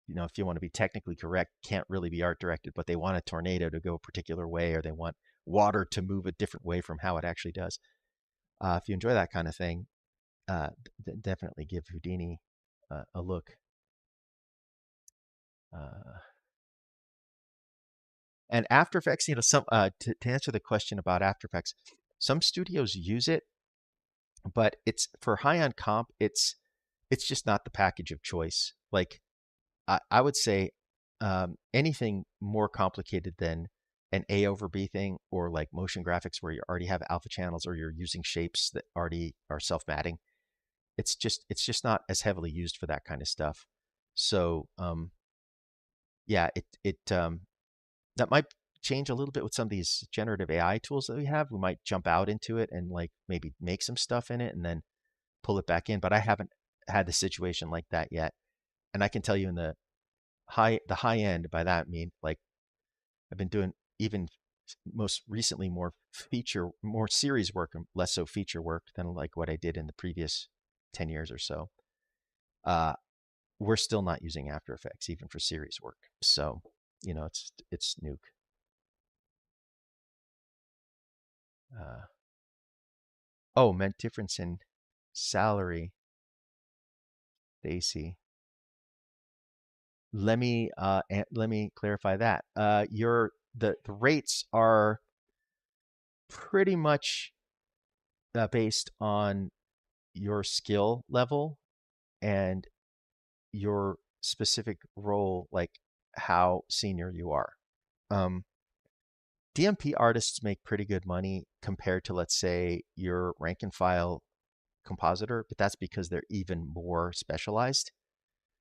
if you want to be technically correct, can't really be art directed, but they want a tornado to go a particular way, or they want water to move a different way from how it actually does. If you enjoy that kind of thing, definitely give Houdini a look. And After Effects, some to answer the question about After Effects, some studios use it, but it's for high-end comp. It's just not the package of choice. Like I would say, anything more complicated than an A over B thing, or like motion graphics where you already have alpha channels or you're using shapes that already are self-matting. It's just not as heavily used for that kind of stuff. So yeah, that might change a little bit with some of these generative AI tools that we have. We might jump out into it and like maybe make some stuff in it and then pull it back in. But I haven't had the situation like that yet. And I can tell you in the high end, by that I mean like I've been doing even most recently more series work and less so feature work than like what I did in the previous 10 years or so. Uh, we're still not using After Effects even for series work. So, it's Nuke. Uh, oh, meant difference in salary, Stacy. Let me clarify that. The rates are pretty much based on your skill level and your specific role, like how senior you are. Um, DMP artists make pretty good money compared to, let's say, your rank and file compositor, but that's because they're even more specialized.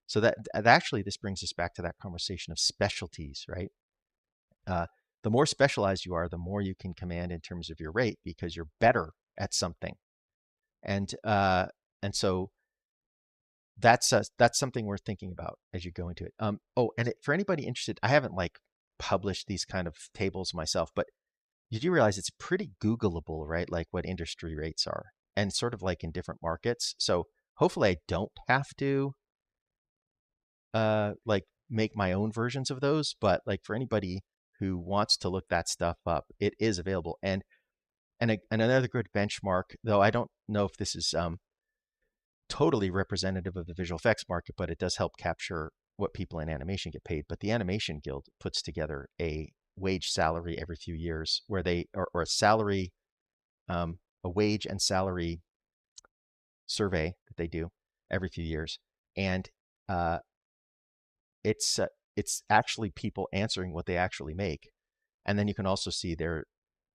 So that actually this brings us back to that conversation of specialties, right? Uh, the more specialized you are, the more you can command in terms of your rate because you're better at something. And so that's something worth thinking about as you go into it. For anybody interested, I haven't like published these kind of tables myself, but you do realize it's pretty Googleable, right? Like what industry rates are, and sort of like in different markets. So hopefully, I don't have to like make my own versions of those. But like for anybody who wants to look that stuff up, it is available. And another good benchmark, though I don't know if this is totally representative of the visual effects market, but it does help capture what people in animation get paid. But the Animation Guild puts together a wage salary every few years where or a salary, a wage and salary survey that they do every few years. And uh, it's uh, it's actually people answering what they actually make. And then you can also see their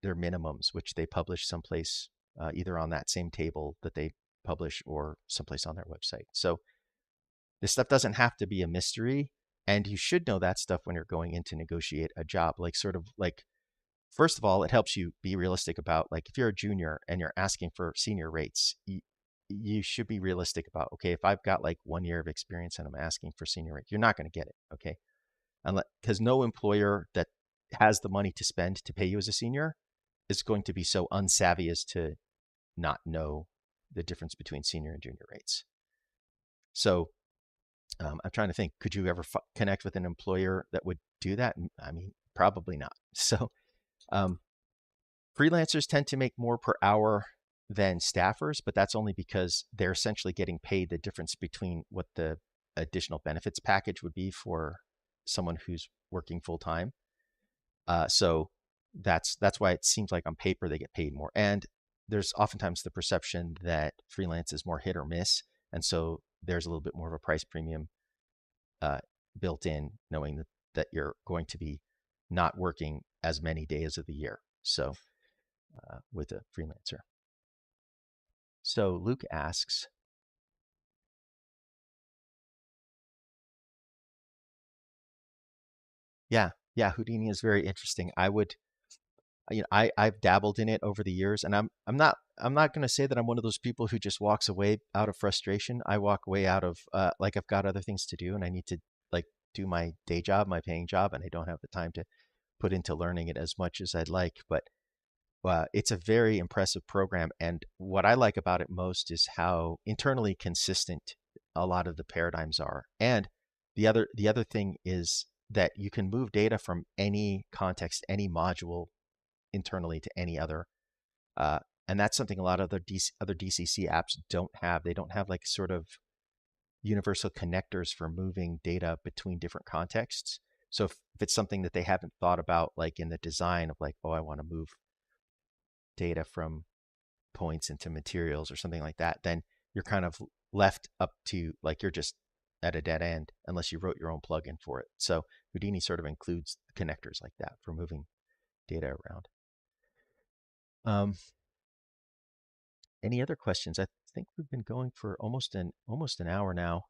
minimums, which they publish someplace, either on that same table that they publish or someplace on their website. So this stuff doesn't have to be a mystery, and you should know that stuff when you're going in to negotiate a job. Like sort of like, first of all, it helps you be realistic about like if you're a junior and you're asking for senior rates, you should be realistic about, okay, if I've got like 1 year of experience and I'm asking for senior rate, you're not going to get it, okay? Unless, because no employer that has the money to spend to pay you as a senior is going to be so unsavvy as to not know the difference between senior and junior rates. So I'm trying to think, could you ever connect with an employer that would do that? I mean, probably not. So um, freelancers tend to make more per hour than staffers, but that's only because they're essentially getting paid the difference between what the additional benefits package would be for someone who's working full time. So that's why it seems like on paper they get paid more. And there's oftentimes the perception that freelance is more hit or miss, and so there's a little bit more of a price premium uh, built in, knowing that you're going to be not working as many days of the year. So with a freelancer. So Luke asks, yeah, yeah, Houdini is very interesting. I've dabbled in it over the years, and I'm not going to say that I'm one of those people who just walks away out of frustration. I walk away out of like I've got other things to do, and I need to like do my day job, my paying job, and I don't have the time to put into learning it as much as I'd like. But it's a very impressive program, and what I like about it most is how internally consistent a lot of the paradigms are. And the other thing is that you can move data from any context, any module internally to any other. Uh, and that's something a lot of other DCC apps don't have. They don't have like sort of universal connectors for moving data between different contexts. So if it's something that they haven't thought about, like in the design of like, oh, I want to move data from points into materials or something like that, then you're kind of left up to like you're just at a dead end unless you wrote your own plugin for it. So Houdini sort of includes connectors like that for moving data around. Um, any other questions? I think we've been going for almost an hour now,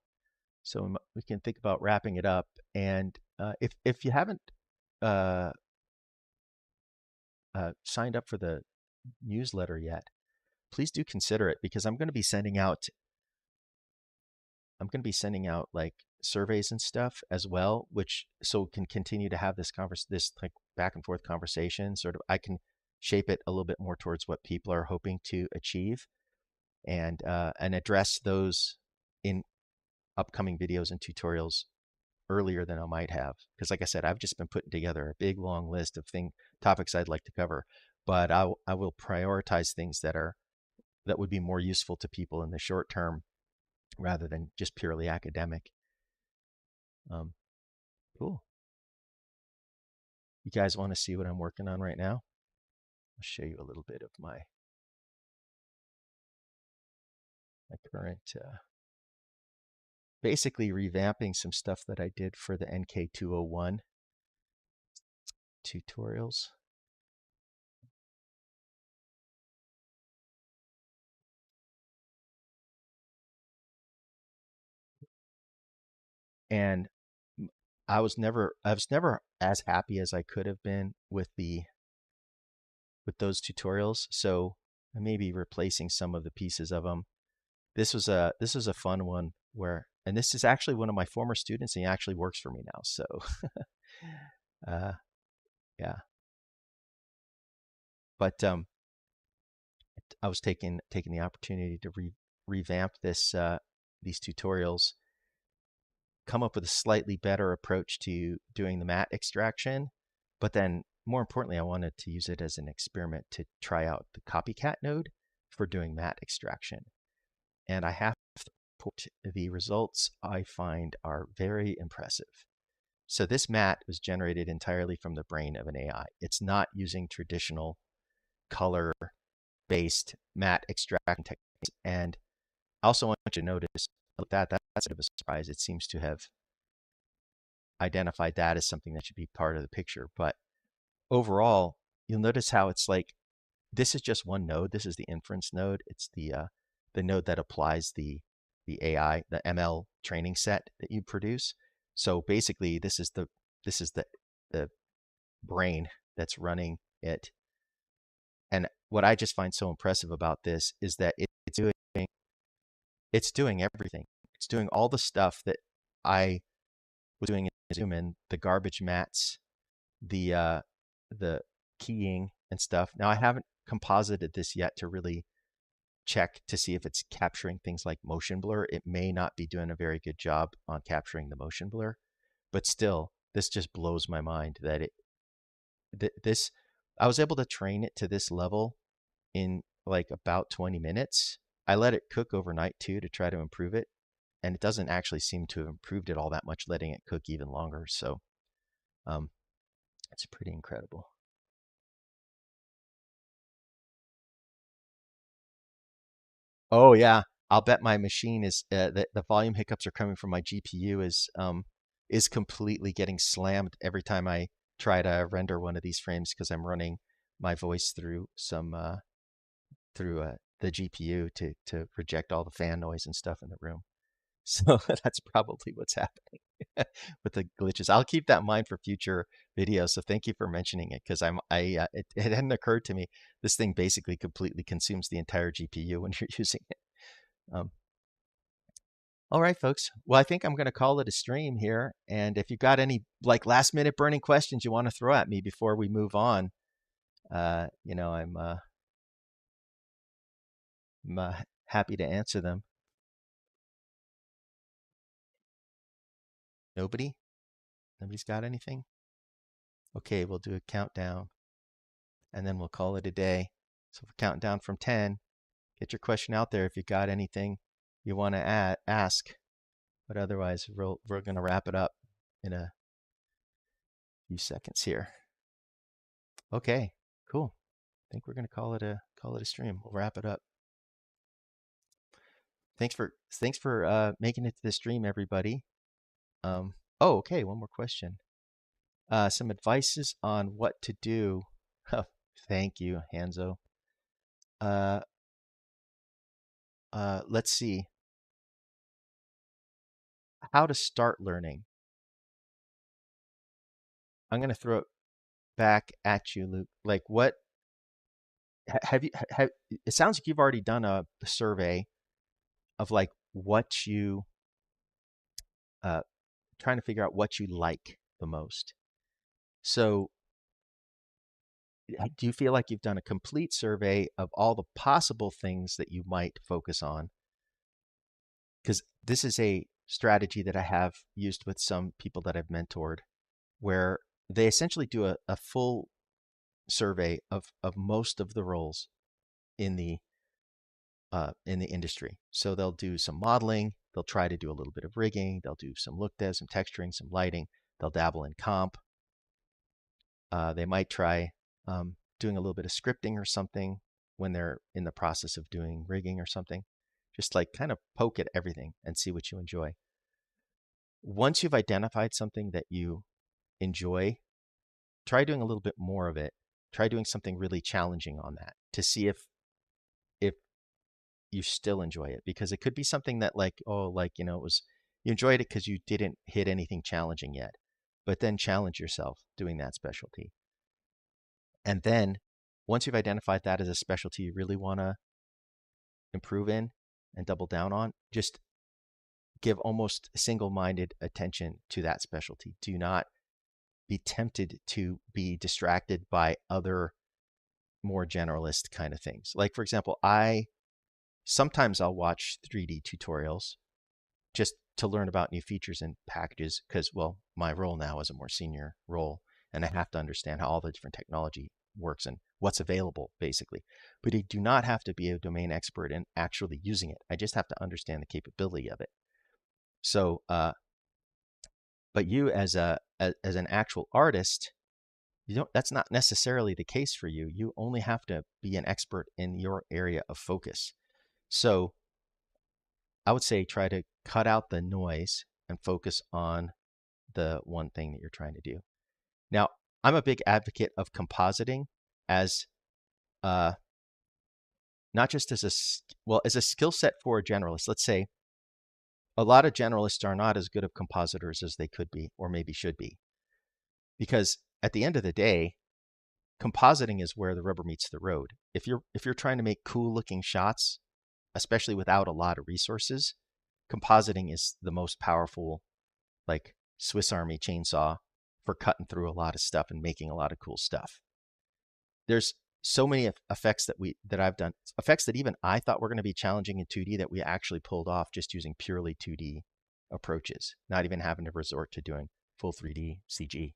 so we can think about wrapping it up. And if you haven't uh, signed up for the newsletter yet, please do consider it because I'm going to be sending out like surveys and stuff as well, which so we can continue to have this like back and forth conversation. Sort of, I can shape it a little bit more towards what people are hoping to achieve, and address those in upcoming videos and tutorials earlier than I might have. Because like I said, I've just been putting together a big long list of topics I'd like to cover, but I will prioritize things that would be more useful to people in the short term rather than just purely academic. Um, cool. You guys want to see what I'm working on right now? I'll show you a little bit of my current, basically revamping some stuff that I did for the NK201 tutorials. And I was never as happy as I could have been with those tutorials. So I may be replacing some of the pieces of them. This was a fun one and this is actually one of my former students, and he actually works for me now. So uh, yeah, but I was taking the opportunity to revamp these tutorials, come up with a slightly better approach to doing the matte extraction, but then more importantly, I wanted to use it as an experiment to try out the copycat node for doing matte extraction. And I have to report the results I find are very impressive. So this matte was generated entirely from the brain of an AI. It's not using traditional color-based matte extraction techniques. And I also want you to notice that's a bit of a surprise. It seems to have identified that as something that should be part of the picture. But overall, you'll notice how it's like this is just one node. This is the inference node. It's the node that applies the AI, the ML training set that you produce. So basically, this is the brain that's running it. And what I just find so impressive about this is that it's doing everything. It's doing all the stuff that I was doing in Zoom, and the garbage mats, the the keying and stuff. Now I haven't composited this yet to really check to see if it's capturing things like motion blur. It may not be doing a very good job on capturing the motion blur, but still, this just blows my mind that this I was able to train it to this level in like about 20 minutes. I let it cook overnight too to try to improve it, and it doesn't actually seem to have improved it all that much letting it cook even longer. So um, it's pretty incredible. Oh yeah, I'll bet my machine is the volume hiccups are coming from my GPU is completely getting slammed every time I try to render one of these frames because I'm running my voice through the GPU to reject all the fan noise and stuff in the room. So that's probably what's happening with the glitches. I'll keep that in mind for future videos. So thank you for mentioning it because it hadn't occurred to me. This thing basically completely consumes the entire GPU when you're using it. Um, all right, folks. Well, I think I'm going to call it a stream here. And if you've got any like last minute burning questions you want to throw at me before we move on, I'm happy to answer them. Nobody? Nobody's got anything? Okay, we'll do a countdown and then we'll call it a day. So if we're counting down from 10, get your question out there if you got anything you want to ask. But otherwise, we're going to wrap it up in a few seconds here. Okay, cool. I think we're going to call it a stream. We'll wrap it up. Thanks for making it to the stream, everybody. Oh, okay. One more question. Some advices on what to do Thank you, Hanzo. Uh, let's see. How to start learning. I'm going to throw it back at you, Luke. Like, what have you have? It sounds like you've already done a survey of like what you uh, trying to figure out what you like the most. So, do you feel like you've done a complete survey of all the possible things that you might focus on? Because this is a strategy that I have used with some people that I've mentored, where they essentially do a full survey of most of the roles in the industry. So they'll do some modeling, they'll try to do a little bit of rigging, they'll do some look dev, some texturing, some lighting, they'll dabble in comp. They might try doing a little bit of scripting or something when they're in the process of doing rigging or something. Just like kind of poke at everything and see what you enjoy. Once you've identified something that you enjoy, try doing a little bit more of it. Try doing something really challenging on that to see if you still enjoy it, because it could be something that like, oh, like, it was, you enjoyed it because you didn't hit anything challenging yet, but then challenge yourself doing that specialty. And then once you've identified that as a specialty you really want to improve in and double down on, just give almost single-minded attention to that specialty. Do not be tempted to be distracted by other more generalist kind of things. Like, for example, sometimes I'll watch 3D tutorials just to learn about new features and packages because, well, my role now is a more senior role and I have to understand how all the different technology works and what's available, basically. But I do not have to be a domain expert in actually using it. I just have to understand the capability of it. So, but you as an actual artist, that's not necessarily the case for you. You only have to be an expert in your area of focus. So I would say try to cut out the noise and focus on the one thing that you're trying to do. Now, I'm a big advocate of compositing as not just as as a skill set for a generalist. Let's say a lot of generalists are not as good of compositors as they could be or maybe should be, because at the end of the day, compositing is where the rubber meets the road. If you're trying to make cool looking shots, especially without a lot of resources, compositing is the most powerful, like Swiss Army chainsaw for cutting through a lot of stuff and making a lot of cool stuff. There's so many effects that I've done, effects that even I thought were going to be challenging in 2D that we actually pulled off just using purely 2D approaches, not even having to resort to doing full 3D CG.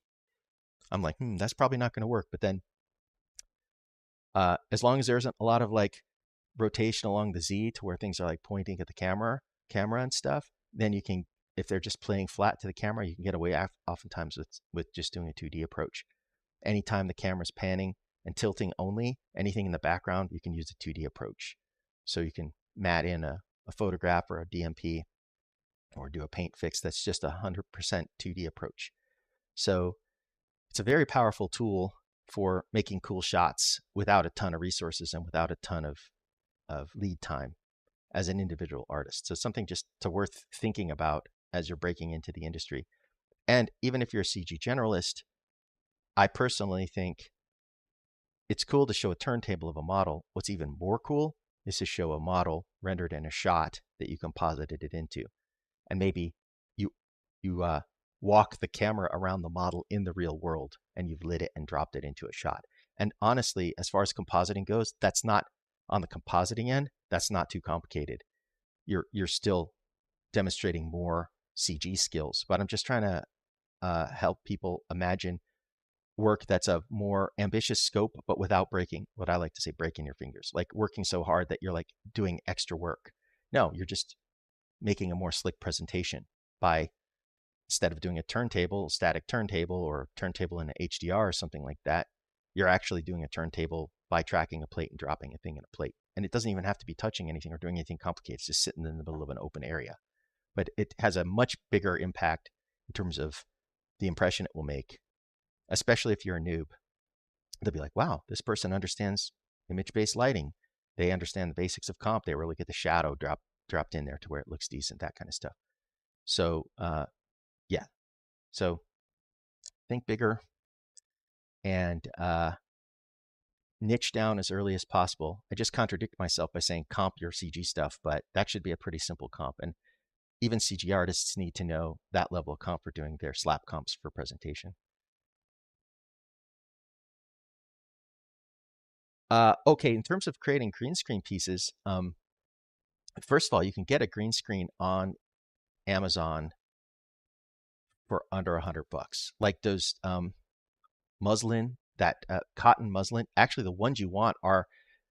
I'm like, that's probably not going to work. But then as long as there isn't a lot of like rotation along the Z to where things are like pointing at the camera and stuff, then you can, if they're just playing flat to the camera, you can get away oftentimes with just doing a 2D approach. Anytime the camera's panning and tilting only, anything in the background, you can use a 2D approach. So you can mat in a photograph or a DMP or do a paint fix that's just 100% 2D approach. So it's a very powerful tool for making cool shots without a ton of resources and without a ton of lead time as an individual artist. So something just worth thinking about as you're breaking into the industry. And even if you're a CG generalist, I personally think it's cool to show a turntable of a model. What's even more cool is to show a model rendered in a shot that you composited it into. And maybe you walk the camera around the model in the real world and you've lit it and dropped it into a shot. And honestly, as far as compositing goes, that's not, on the compositing end, that's not too complicated. You're still demonstrating more CG skills, but I'm just trying to help people imagine work that's a more ambitious scope, but without breaking, what I like to say, breaking your fingers, like working so hard that you're like doing extra work. No, you're just making a more slick presentation by, instead of doing a turntable, static turntable, or turntable in an HDR or something like that, you're actually doing a turntable by tracking a plate and dropping a thing in a plate. And it doesn't even have to be touching anything or doing anything complicated. It's just sitting in the middle of an open area. But it has a much bigger impact in terms of the impression it will make, especially if you're a noob. they'll be like, wow, this person understands image-based lighting. They understand the basics of comp. They really get the shadow dropped in there to where it looks decent, that kind of stuff. So yeah, so think bigger and niche down as early as possible. I just contradict myself by saying comp your CG stuff, but that should be a pretty simple comp. And even CG artists need to know that level of comp for doing their slap comps for presentation. Okay, in terms of creating green screen pieces, first of all, you can get a green screen on Amazon for under $100. Like those muslin, that cotton muslin. Actually, the ones you want are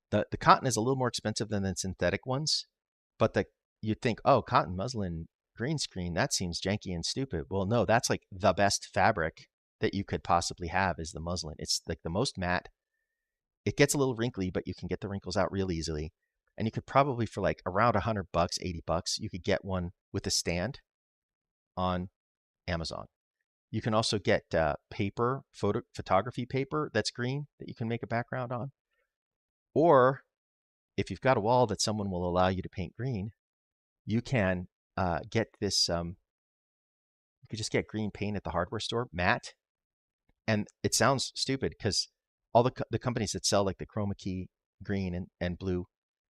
the cotton is a little more expensive than the synthetic ones, but you'd think, oh, cotton muslin green screen, that seems janky and stupid. Well, no, that's like the best fabric that you could possibly have is the muslin. It's like the most matte. It gets a little wrinkly, but you can get the wrinkles out real easily. And you could probably for like around $100, $80, you could get one with a stand on Amazon. You can also get paper, photography paper that's green that you can make a background on. Or if you've got a wall that someone will allow you to paint green, you can get this, you could just get green paint at the hardware store, matte. And it sounds stupid because all the companies that sell like the chroma key green and blue,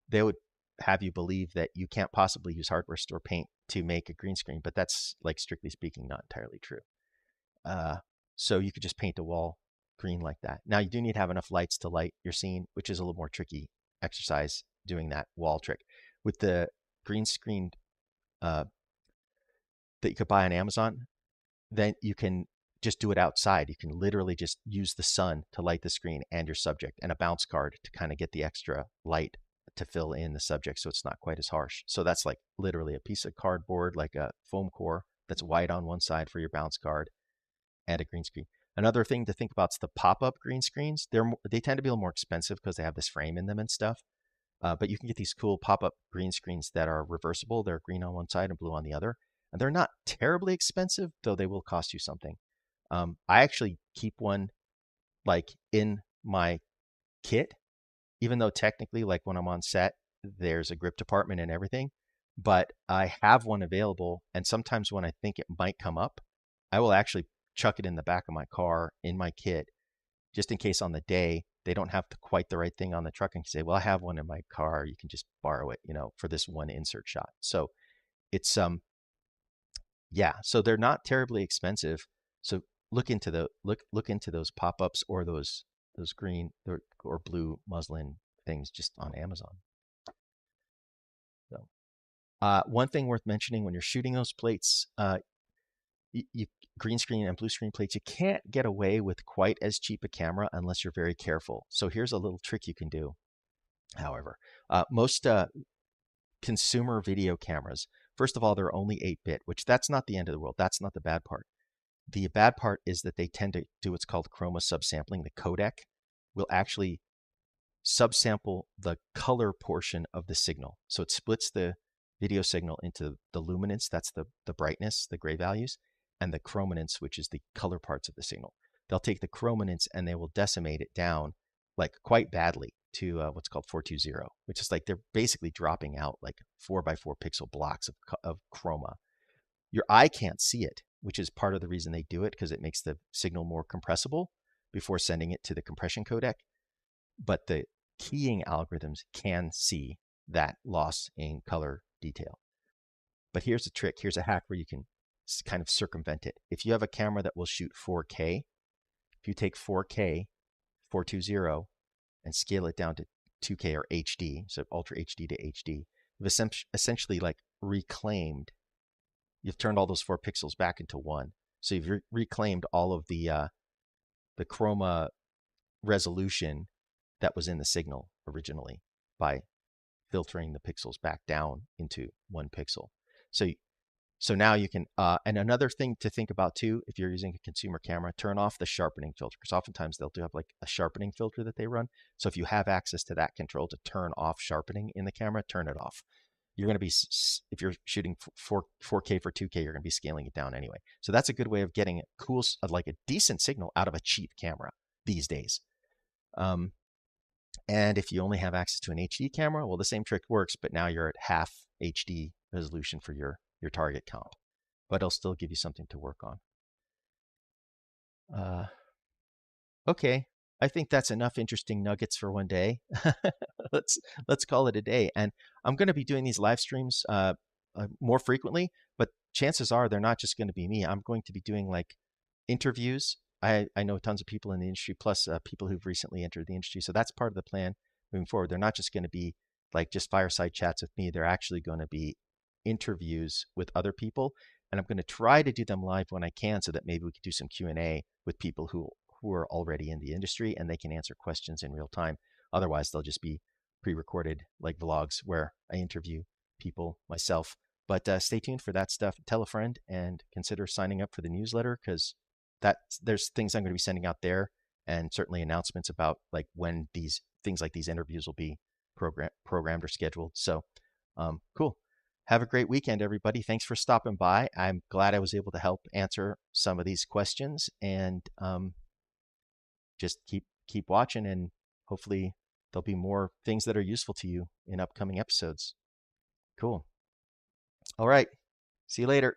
they would have you believe that you can't possibly use hardware store paint to make a green screen, but that's like strictly speaking not entirely true. So you could just paint a wall green like that. Now you do need to have enough lights to light your scene, which is a little more tricky exercise doing that wall trick. With the green screen that you could buy on Amazon, then you can just do it outside. You can literally just use the sun to light the screen and your subject and a bounce card to kind of get the extra light to fill in the subject so it's not quite as harsh. So that's like literally a piece of cardboard, like a foam core that's white on one side for your bounce card and a green screen. Another thing to think about is the pop-up green screens. They tend to be a little more expensive because they have this frame in them and stuff. But you can get these cool pop-up green screens that are reversible. They're green on one side and blue on the other. And they're not terribly expensive, though they will cost you something. I actually keep one like in my kit, even though technically, like when I'm on set, there's a grip department and everything. But I have one available, and sometimes when I think it might come up, I will actually chuck it in the back of my car in my kit, just in case on the day they don't have quite the right thing on the truck and say, well, I have one in my car. You can just borrow it, for this one insert shot. So it's yeah, so they're not terribly expensive. So look into those pop-ups or those green or blue muslin things just on Amazon. So one thing worth mentioning when you're shooting those plates, green screen and blue screen plates, you can't get away with quite as cheap a camera unless you're very careful. So here's a little trick you can do. However, most consumer video cameras, first of all, they're only 8-bit, which that's not the end of the world. That's not the bad part. The bad part is that they tend to do what's called chroma subsampling. The codec will actually subsample the color portion of the signal. So it splits the video signal into the luminance, that's the brightness, the gray values, and the chrominance, which is the color parts of the signal. They'll take the chrominance and they will decimate it down like quite badly to what's called 420, which is like they're basically dropping out like 4x4 pixel blocks of chroma. Your eye can't see it, which is part of the reason they do it, because it makes the signal more compressible before sending it to the compression codec. But the keying algorithms can see that loss in color detail. But here's a trick. Here's a hack where you can kind of circumvent it. If you have a camera that will shoot 4K, if you take 4K, 420, and scale it down to 2K or HD, so Ultra HD to HD, you've essentially like reclaimed, you've turned all those 4 pixels back into one. So you've reclaimed all of the chroma resolution that was in the signal originally by filtering the pixels back down into 1 pixel. So now you can, and another thing to think about too, if you're using a consumer camera, turn off the sharpening filter, because oftentimes they'll do have like a sharpening filter that they run. So if you have access to that control to turn off sharpening in the camera, turn it off. You're going to be, if you're shooting 4K for 2K, you're going to be scaling it down anyway. So that's a good way of getting a cool, like a decent signal out of a cheap camera these days. And if you only have access to an HD camera, well, the same trick works, but now you're at half HD resolution for your target comp, but it'll still give you something to work on. Okay, I think that's enough interesting nuggets for one day. let's let's call it a day. And I'm going to be doing these live streams more frequently, but chances are they're not just going to be me. I'm going to be doing like interviews. I know tons of people in the industry, plus people who've recently entered the industry. So that's part of the plan moving forward. They're not just going to be like just fireside chats with me. They're actually going to be interviews with other people, and I'm going to try to do them live when I can, so that maybe we could do some Q&A with people who are already in the industry and they can answer questions in real time. Otherwise, they'll just be pre-recorded like vlogs where I interview people myself. But stay tuned for that stuff. Tell a friend and consider signing up for the newsletter, because there's things I'm going to be sending out there, and certainly announcements about like when these things like these interviews will be programmed or scheduled. So cool. Have a great weekend, everybody. Thanks for stopping by. I'm glad I was able to help answer some of these questions, and just keep watching, and hopefully there'll be more things that are useful to you in upcoming episodes. Cool. All right. See you later.